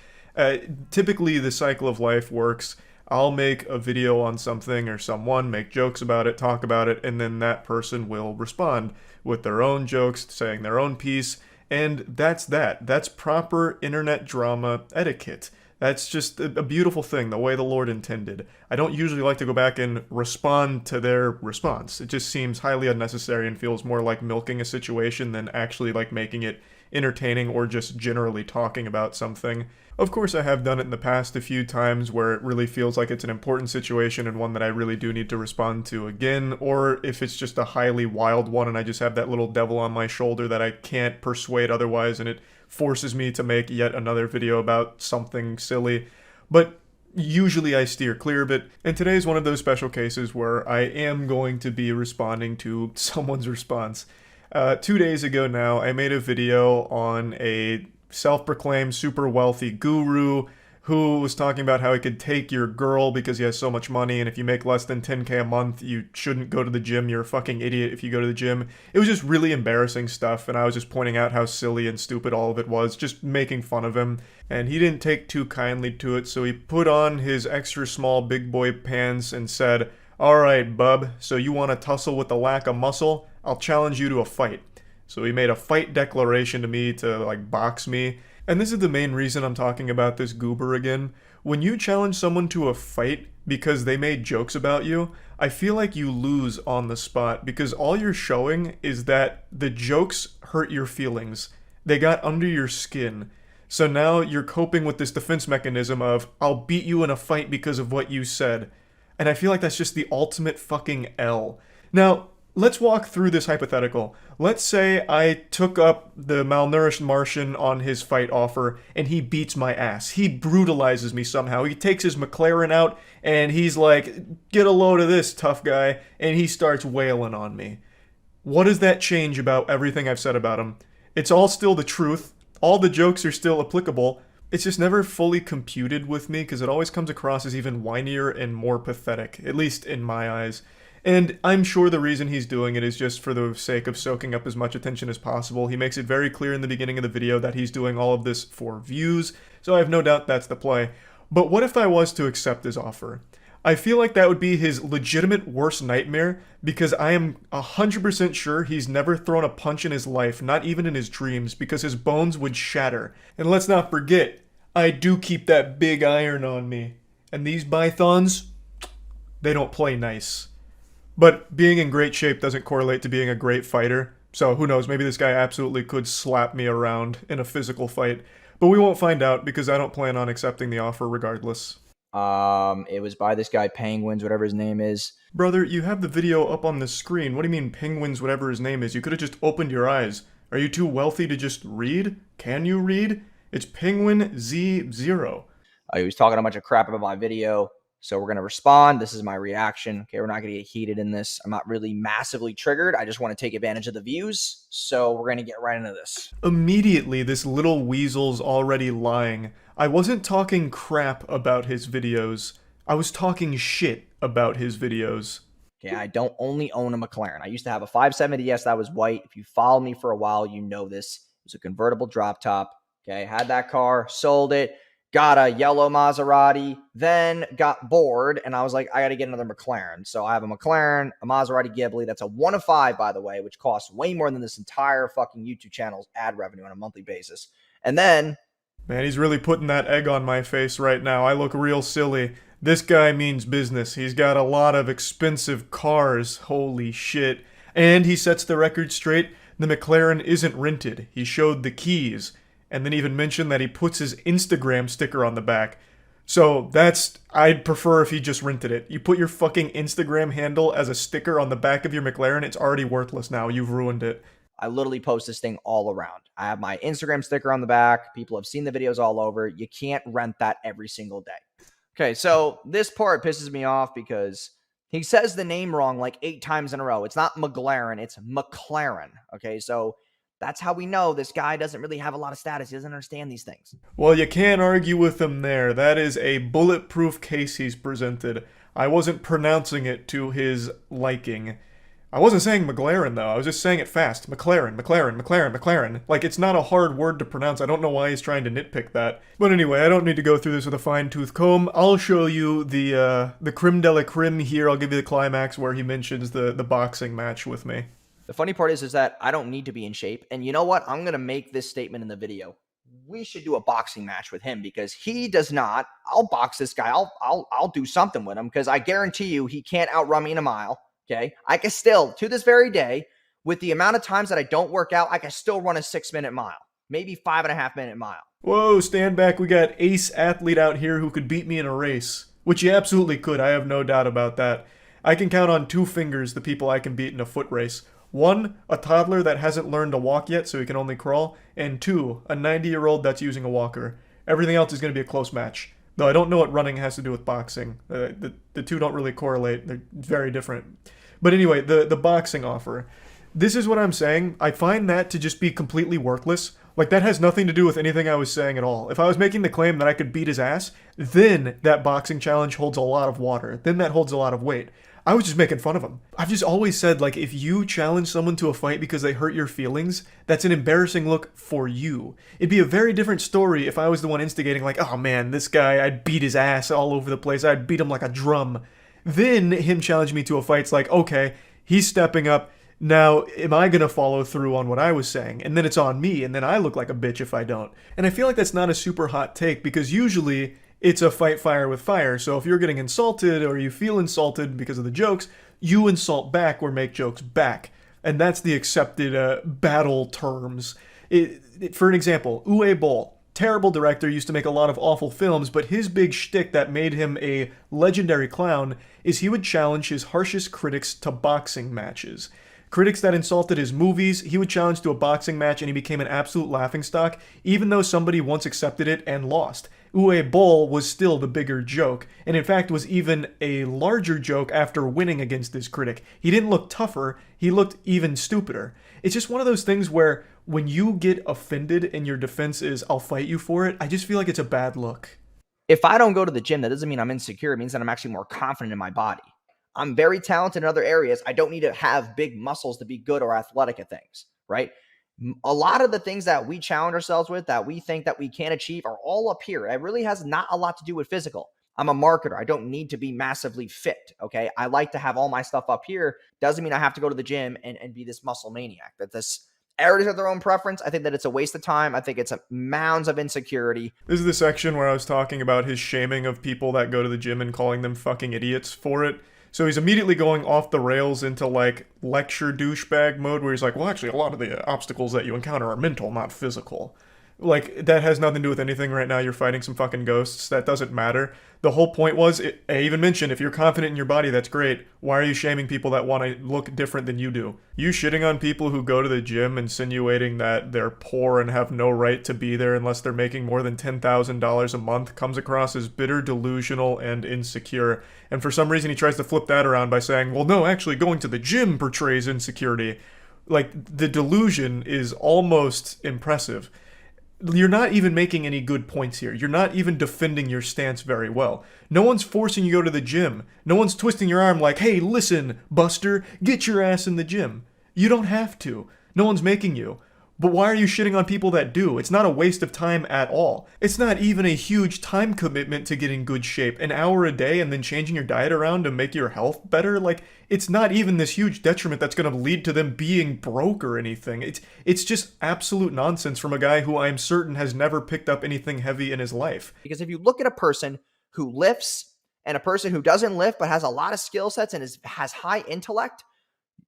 Typically, the cycle of life works. I'll make a video on something or someone, make jokes about it, talk about it, and then that person will respond with their own jokes, saying their own piece, and that's that. That's proper internet drama etiquette. That's just a beautiful thing, the way the Lord intended. I don't usually like to go back and respond to their response. It just seems highly unnecessary and feels more like milking a situation than actually like making it entertaining or just generally talking about something. Of course, I have done it in the past a few times where it really feels like it's an important situation and one that I really do need to respond to again, or if it's just a highly wild one and I just have that little devil on my shoulder that I can't persuade otherwise and it forces me to make yet another video about something silly. But usually I steer clear of it, and today is one of those special cases where I am going to be responding to someone's response. 2 days ago now, I made a video on a self-proclaimed super wealthy guru who was talking about how he could take your girl because he has so much money, and if you make less than 10K a month, you shouldn't go to the gym. You're a fucking idiot if you go to the gym. It was just really embarrassing stuff, and I was just pointing out how silly and stupid all of it was, just making fun of him. And he didn't take too kindly to it, so he put on his extra small big boy pants and said, "Alright, bub, so you want to tussle with the lack of muscle? I'll challenge you to a fight." So he made a fight declaration to me to, like, box me. And this is the main reason I'm talking about this goober again. When you challenge someone to a fight because they made jokes about you, I feel like you lose on the spot because all you're showing is that the jokes hurt your feelings. They got under your skin. So now you're coping with this defense mechanism of, I'll beat you in a fight because of what you said. And I feel like that's just the ultimate fucking L. Now, let's walk through this hypothetical. Let's say I took up the malnourished Martian on his fight offer and he beats my ass. He brutalizes me somehow. He takes his McLaren out and he's like, "Get a load of this, tough guy," and he starts wailing on me. What does that change about everything I've said about him? It's all still the truth. All the jokes are still applicable. It's just never fully computed with me because it always comes across as even whinier and more pathetic, at least in my eyes. And I'm sure the reason he's doing it is just for the sake of soaking up as much attention as possible. He makes it very clear in the beginning of the video that he's doing all of this for views, so I have no doubt that's the play. But what if I was to accept his offer? I feel like that would be his legitimate worst nightmare because I am 100% sure he's never thrown a punch in his life, not even in his dreams, because his bones would shatter. And let's not forget, I do keep that big iron on me. And these pythons, they don't play nice. But being in great shape doesn't correlate to being a great fighter. So who knows, maybe this guy absolutely could slap me around in a physical fight. But we won't find out because I don't plan on accepting the offer regardless. It was by this guy Penguins, whatever his name is. Brother, you have the video up on the screen. What do you mean Penguins, whatever his name is? You could have just opened your eyes. Are you too wealthy to just read? Can you read? It's Penguin Z0. He was talking a bunch of crap about my video. So we're going to respond. This is my reaction. Okay, we're not going to get heated in this. I'm not really massively triggered. I just want to take advantage of the views. So we're going to get right into this. Immediately, this little weasel's already lying. I wasn't talking crap about his videos. I was talking shit about his videos. Okay, I don't only own a McLaren. I used to have a 570S that was white. If you followed me for a while, you know this. It was a convertible drop top. Okay, had that car, sold it, got a yellow Maserati, then got bored, and I was like, I got to get another McLaren. So I have a McLaren, a Maserati Ghibli. That's a 1 of 5, by the way, which costs way more than this entire fucking YouTube channel's ad revenue on a monthly basis. And then... Man, he's really putting that egg on my face right now. I look real silly. This guy means business. He's got a lot of expensive cars. Holy shit. And he sets the record straight. The McLaren isn't rented. He showed the keys. And then even mentioned that he puts his Instagram sticker on the back. So I'd prefer if he just rented it. You put your fucking Instagram handle as a sticker on the back of your McLaren, it's already worthless now. You've ruined it. I literally post this thing all around. I have my Instagram sticker on the back. People have seen the videos all over. You can't rent that every single day. Okay, so this part pisses me off because he says the name wrong like 8 times in a row. It's not McLaren, it's McLaren. Okay, so that's how we know this guy doesn't really have a lot of status. He doesn't understand these things. Well, you can't argue with him there. That is a bulletproof case he's presented. I wasn't pronouncing it to his liking. I wasn't saying McLaren, though. I was just saying it fast. McLaren, McLaren, McLaren, McLaren. Like, it's not a hard word to pronounce. I don't know why he's trying to nitpick that. But anyway, I don't need to go through this with a fine-tooth comb. I'll show you the creme de la creme here. I'll give you the climax where he mentions the boxing match with me. The funny part is that I don't need to be in shape. And you know what? I'm going to make this statement in the video. We should do a boxing match with him because he does not. I'll box this guy. I'll do something with him because I guarantee you he can't outrun me in a mile. Okay, I can still, to this very day, with the amount of times that I don't work out, I can still run a 6-minute mile, maybe 5.5-minute mile. Whoa, stand back. We got ace athlete out here who could beat me in a race. Which he absolutely could, I have no doubt about that. I can count on 2 fingers the people I can beat in a foot race. 1, a toddler that hasn't learned to walk yet, so he can only crawl. And 2, a 90-year-old that's using a walker. Everything else is going to be a close match. Though I don't know what running has to do with boxing. The two don't really correlate. They're very different. But anyway, the boxing offer. This is what I'm saying. I find that to just be completely worthless. Like, that has nothing to do with anything I was saying at all. If I was making the claim that I could beat his ass, then that boxing challenge holds a lot of water. Then that holds a lot of weight. I was just making fun of him. I've just always said, like, if you challenge someone to a fight because they hurt your feelings, that's an embarrassing look for you. It'd be a very different story if I was the one instigating, like, oh man, this guy, I'd beat his ass all over the place. I'd beat him like a drum. Then him challenge me to a fight's like, okay, he's stepping up. Now, am I going to follow through on what I was saying? And then it's on me, and then I look like a bitch if I don't. And I feel like that's not a super hot take, because usually it's a fight fire with fire. So if you're getting insulted or you feel insulted because of the jokes, you insult back or make jokes back. And that's the accepted battle terms. For an example, Uwe Boll. Terrible director, used to make a lot of awful films, but his big shtick that made him a legendary clown is he would challenge his harshest critics to boxing matches. Critics that insulted his movies, he would challenge to a boxing match and he became an absolute laughingstock, even though somebody once accepted it and lost. Uwe Boll was still the bigger joke, and in fact was even a larger joke after winning against this critic. He didn't look tougher, he looked even stupider. It's just one of those things where when you get offended and your defense is, I'll fight you for it, I just feel like it's a bad look. If I don't go to the gym, that doesn't mean I'm insecure. It means that I'm actually more confident in my body. I'm very talented in other areas. I don't need to have big muscles to be good or athletic at things, right? A lot of the things that we challenge ourselves with that we think that we can achieve are all up here. It really has not a lot to do with physical. I'm a marketer. I don't need to be massively fit, okay? I like to have all my stuff up here. Doesn't mean I have to go to the gym and be this muscle maniac. That this everybody's got their own preference. I think that it's a waste of time. I think it's a mounds of insecurity. This is the section where I was talking about his shaming of people that go to the gym and calling them fucking idiots for it. So he's immediately going off the rails into, like, lecture douchebag mode where he's like, well, actually, a lot of the obstacles that you encounter are mental, not physical. Like, that has nothing to do with anything right now. You're fighting some fucking ghosts. That doesn't matter. The whole point was, I even mentioned, if you're confident in your body, that's great. Why are you shaming people that want to look different than you do? You shitting on people who go to the gym, insinuating that they're poor and have no right to be there unless they're making more than $10,000 a month, comes across as bitter, delusional, and insecure. And for some reason, he tries to flip that around by saying, well, no, actually, going to the gym portrays insecurity. Like, the delusion is almost impressive. You're not even making any good points here. You're not even defending your stance very well. No one's forcing you to go to the gym. No one's twisting your arm like, hey, listen, Buster, get your ass in the gym. You don't have to. No one's making you. But why are you shitting on people that do? It's not a waste of time at all. It's not even a huge time commitment to get in good shape. An hour a day and then changing your diet around to make your health better? Like, it's not even this huge detriment that's going to lead to them being broke or anything. It's just absolute nonsense from a guy who I'm certain has never picked up anything heavy in his life. Because if you look at a person who lifts and a person who doesn't lift but has a lot of skill sets and has high intellect,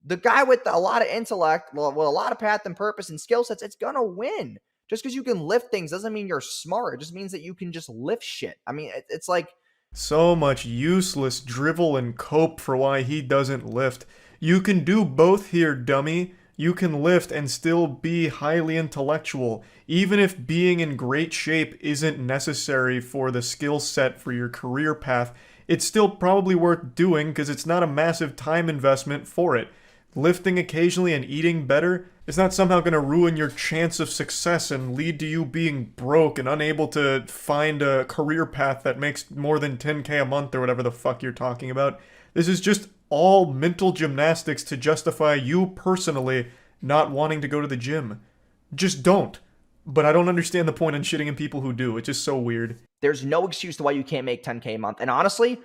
the guy with a lot of intellect, with a lot of path and purpose and skill sets, it's going to win. Just because you can lift things doesn't mean you're smart. It just means that you can just lift shit. I mean, it's like... So much useless drivel and cope for why he doesn't lift. You can do both here, dummy. You can lift and still be highly intellectual. Even if being in great shape isn't necessary for the skill set for your career path, it's still probably worth doing because it's not a massive time investment for it. Lifting occasionally and eating better is not somehow going to ruin your chance of success and lead to you being broke and unable to find a career path that makes more than 10K a month or whatever the fuck you're talking about. This is just all mental gymnastics to justify you personally not wanting to go to the gym. Just don't. But I don't understand the point in shitting in people who do. It's just so weird. There's no excuse to why you can't make 10K a month. And honestly,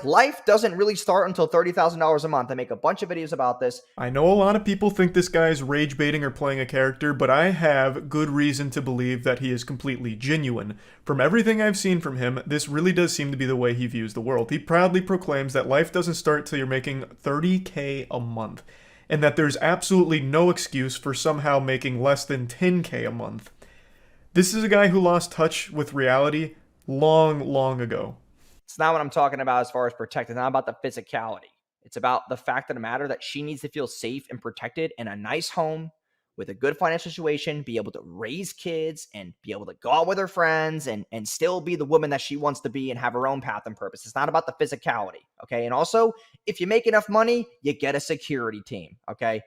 life doesn't really start until $30,000 a month. I make a bunch of videos about this. I know a lot of people think this guy's rage baiting or playing a character, but I have good reason to believe that he is completely genuine. From everything I've seen from him, this really does seem to be the way he views the world. He proudly proclaims that life doesn't start till you're making 30K a month, and that there's absolutely no excuse for somehow making less than 10K a month. This is a guy who lost touch with reality long ago. It's not what I'm talking about as far as protected. It's not about the physicality. It's about the fact of the matter that she needs to feel safe and protected in a nice home with a good financial situation, be able to raise kids and be able to go out with her friends and still be the woman that she wants to be and have her own path and purpose. It's not about the physicality, okay? And also, if you make enough money, you get a security team, okay?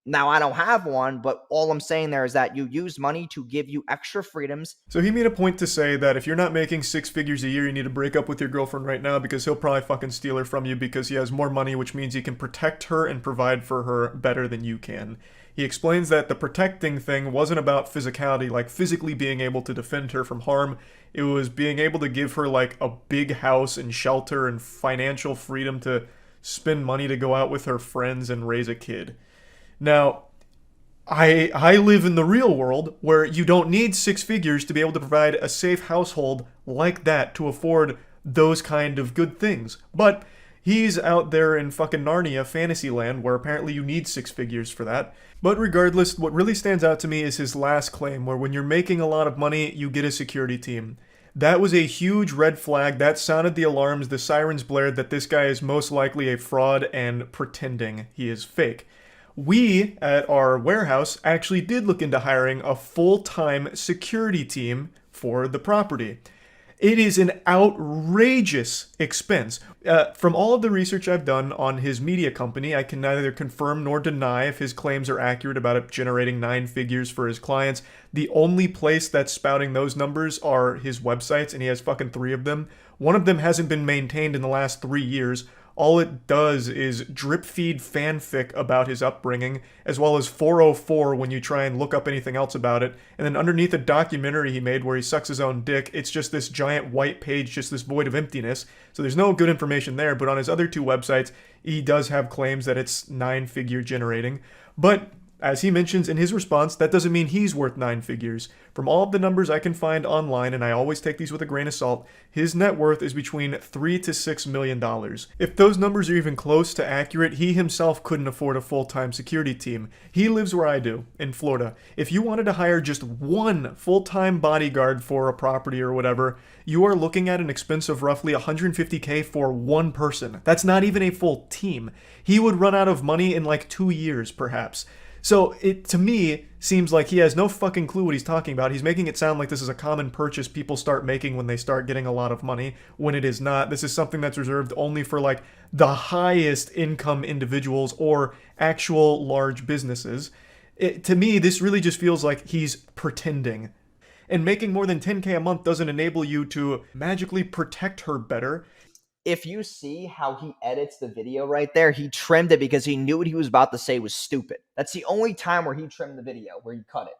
Now, I don't have one, but all I'm saying there is that you use money to give you extra freedoms. So he made a point to say that if you're not making 6 figures a year, you need to break up with your girlfriend right now because he'll probably fucking steal her from you because he has more money, which means he can protect her and provide for her better than you can. He explains that the protecting thing wasn't about physicality, like physically being able to defend her from harm. It was being able to give her like a big house and shelter and financial freedom to spend money to go out with her friends and raise a kid. Now, I live in the real world where you don't need 6 figures to be able to provide a safe household like that to afford those kind of good things. But he's out there in fucking Narnia, Fantasyland, where apparently you need 6 figures for that. But regardless, what really stands out to me is his last claim, where when you're making a lot of money, you get a security team. That was a huge red flag. That sounded the alarms, the sirens blared that this guy is most likely a fraud and pretending he is fake. We, at our warehouse, actually did look into hiring a full-time security team for the property. It is an outrageous expense. From all of the research I've done on his media company, I can neither confirm nor deny if his claims are accurate about it generating 9 figures for his clients. The only place that's spouting those numbers are his websites, and he has fucking 3 of them. One of them hasn't been maintained in the last 3 years. All it does is drip feed fanfic about his upbringing, as well as 404 when you try and look up anything else about it. And then underneath a documentary he made where he sucks his own dick, it's just this giant white page, just this void of emptiness. So there's no good information there, but on his other 2 websites, he does have claims that it's 9-figure generating. But as he mentions in his response, that doesn't mean he's worth 9 figures. From all of the numbers I can find online, and I always take these with a grain of salt, his net worth is between $3 to $6 million. If those numbers are even close to accurate, he himself couldn't afford a full-time security team. He lives where I do, in Florida. If you wanted to hire just one full-time bodyguard for a property or whatever, you are looking at an expense of roughly $150K for one person. That's not even a full team. He would run out of money in like 2 years, perhaps. So it, to me, seems like he has no fucking clue what he's talking about. He's making it sound like this is a common purchase people start making when they start getting a lot of money, when it is not. This is something that's reserved only for like the highest income individuals or actual large businesses. To me, this really just feels like he's pretending. And making more than 10K a month doesn't enable you to magically protect her better. if you see how he edits the video right there, he trimmed it because he knew what he was about to say was stupid. That's the only time where he trimmed the video, where he cut it.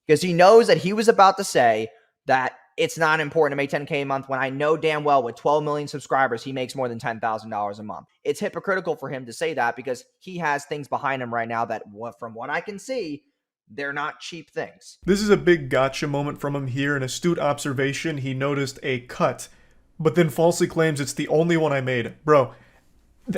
Because he knows that he was about to say that it's not important to make 10K a month when I know damn well with 12 million subscribers, he makes more than $10,000 a month. It's hypocritical for him to say that because he has things behind him right now that, from what I can see, they're not cheap things. This is a big gotcha moment from him here. An astute observation. He noticed a cut, but then falsely claims it's the only one I made. Bro,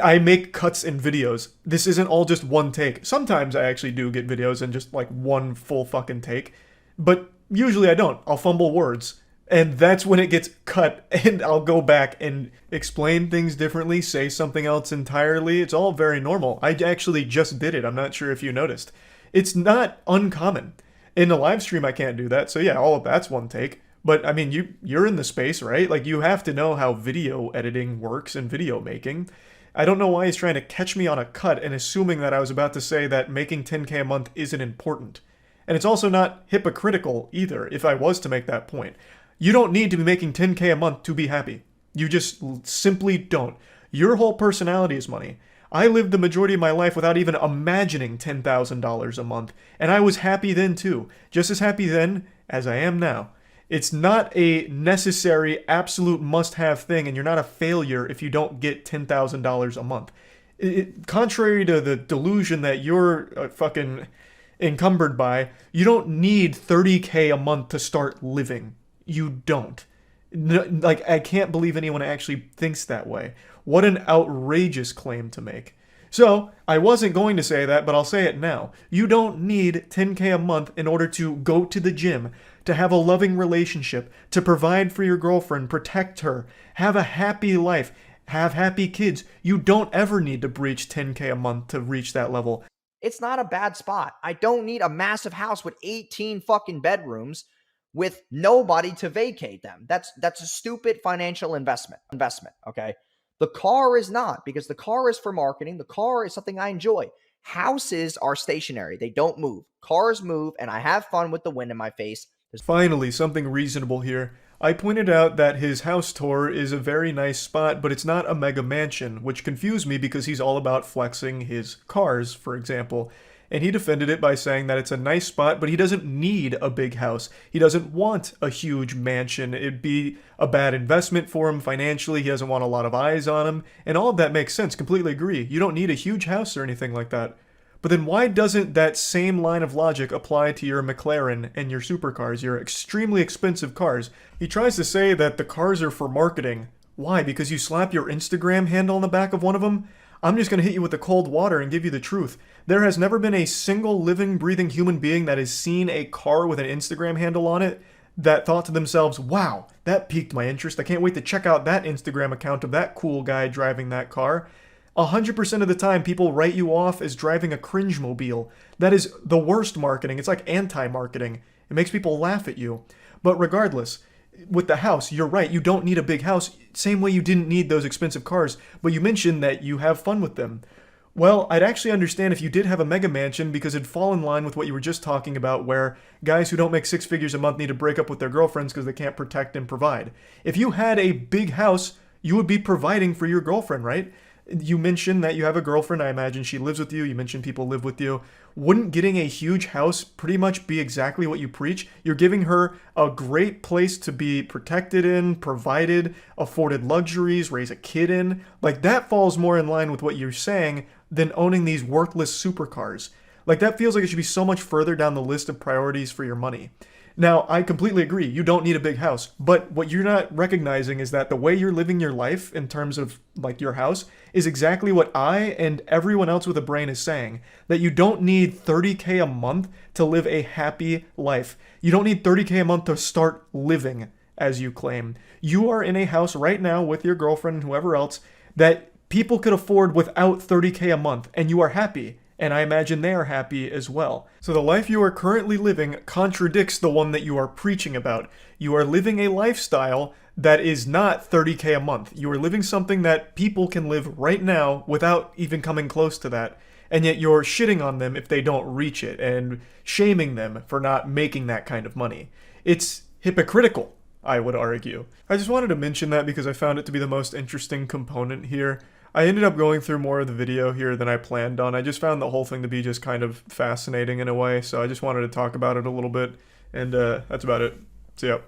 I make cuts in videos. This isn't all just one take. Sometimes I actually do get videos in just like one full fucking take, but usually I don't. I'll fumble words, and that's when it gets cut, and I'll go back and explain things differently, say something else entirely. It's all very normal. I actually just did it. I'm not sure if you noticed. It's not uncommon. In a live stream, I can't do that, so yeah, all of that's one take. But, I mean, you're in the space, right? Like, you have to know how video editing works and video making. I don't know why he's trying to catch me on a cut and assuming that I was about to say that making 10K a month isn't important. And it's also not hypocritical either, if I was to make that point. You don't need to be making 10K a month to be happy. You just simply don't. Your whole personality is money. I lived the majority of my life without even imagining $10,000 a month, and I was happy then too. Just as happy then as I am now. It's not a necessary, absolute must-have thing, and you're not a failure if you don't get $10,000 a month. Contrary to the delusion that you're fucking encumbered by, you don't need 30K a month to start living. You don't. Like, I can't believe anyone actually thinks that way. What an outrageous claim to make. So, I wasn't going to say that, but I'll say it now. You don't need 10K a month in order to go to the gym, to have a loving relationship, to provide for your girlfriend, protect her, have a happy life, have happy kids. You don't ever need to breach 10K a month to reach that level. It's not a bad spot. I don't need a massive house with 18 fucking bedrooms with nobody to vacate them. That's a stupid financial investment, okay? The car is not, because the car is for marketing. The car is something I enjoy. Houses are stationary. They don't move. Cars move, and I have fun with the wind in my face. Finally, something reasonable here. I pointed out that his house tour is a very nice spot, but it's not a mega mansion, which confused me because he's all about flexing his cars, for example. And he defended it by saying that it's a nice spot, but he doesn't need a big house. He doesn't want a huge mansion. It'd be a bad investment for him financially. He doesn't want a lot of eyes on him. And all of that makes sense. Completely agree. You don't need a huge house or anything like that. But then why doesn't that same line of logic apply to your McLaren and your supercars, your extremely expensive cars? He tries to say that the cars are for marketing. Why? Because you slap your Instagram handle on the back of one of them? I'm just going to hit you with the cold water and give you the truth. There has never been a single living, breathing human being that has seen a car with an Instagram handle on it that thought to themselves, wow, that piqued my interest. I can't wait to check out that Instagram account of that cool guy driving that car. 100% of the time, people write you off as driving a cringe mobile. That is the worst marketing. It's like anti-marketing. It makes people laugh at you. But regardless, with the house, you're right. You don't need a big house. Same way you didn't need those expensive cars. But you mentioned that you have fun with them. Well, I'd actually understand if you did have a mega mansion because it'd fall in line with what you were just talking about, where guys who don't make 6 figures a month need to break up with their girlfriends because they can't protect and provide. If you had a big house, you would be providing for your girlfriend, right? You mentioned that you have a girlfriend. I imagine she lives with you. You mentioned people live with you. Wouldn't getting a huge house pretty much be exactly what you preach? You're giving her a great place to be protected in, provided, afforded luxuries, raise a kid in. Like, that falls more in line with what you're saying than owning these worthless supercars. Like, that feels like it should be so much further down the list of priorities for your money. Now, I completely agree. You don't need a big house. But what you're not recognizing is that the way you're living your life in terms of, like, your house is exactly what I and everyone else with a brain is saying. That you don't need 30K a month to live a happy life. You don't need 30K a month to start living, as you claim. You are in a house right now with your girlfriend and whoever else that people could afford without 30K a month, and you are happy. And I imagine they are happy as well. So the life you are currently living contradicts the one that you are preaching about. You are living a lifestyle that is not 30K a month. You are living something that people can live right now without even coming close to that. And yet you're shitting on them if they don't reach it and shaming them for not making that kind of money. It's hypocritical. I would argue. I just wanted to mention that because I found it to be the most interesting component here. I ended up going through more of the video here than I planned on. I just found the whole thing to be just kind of fascinating in a way, so I just wanted to talk about it a little bit, and that's about it. See ya.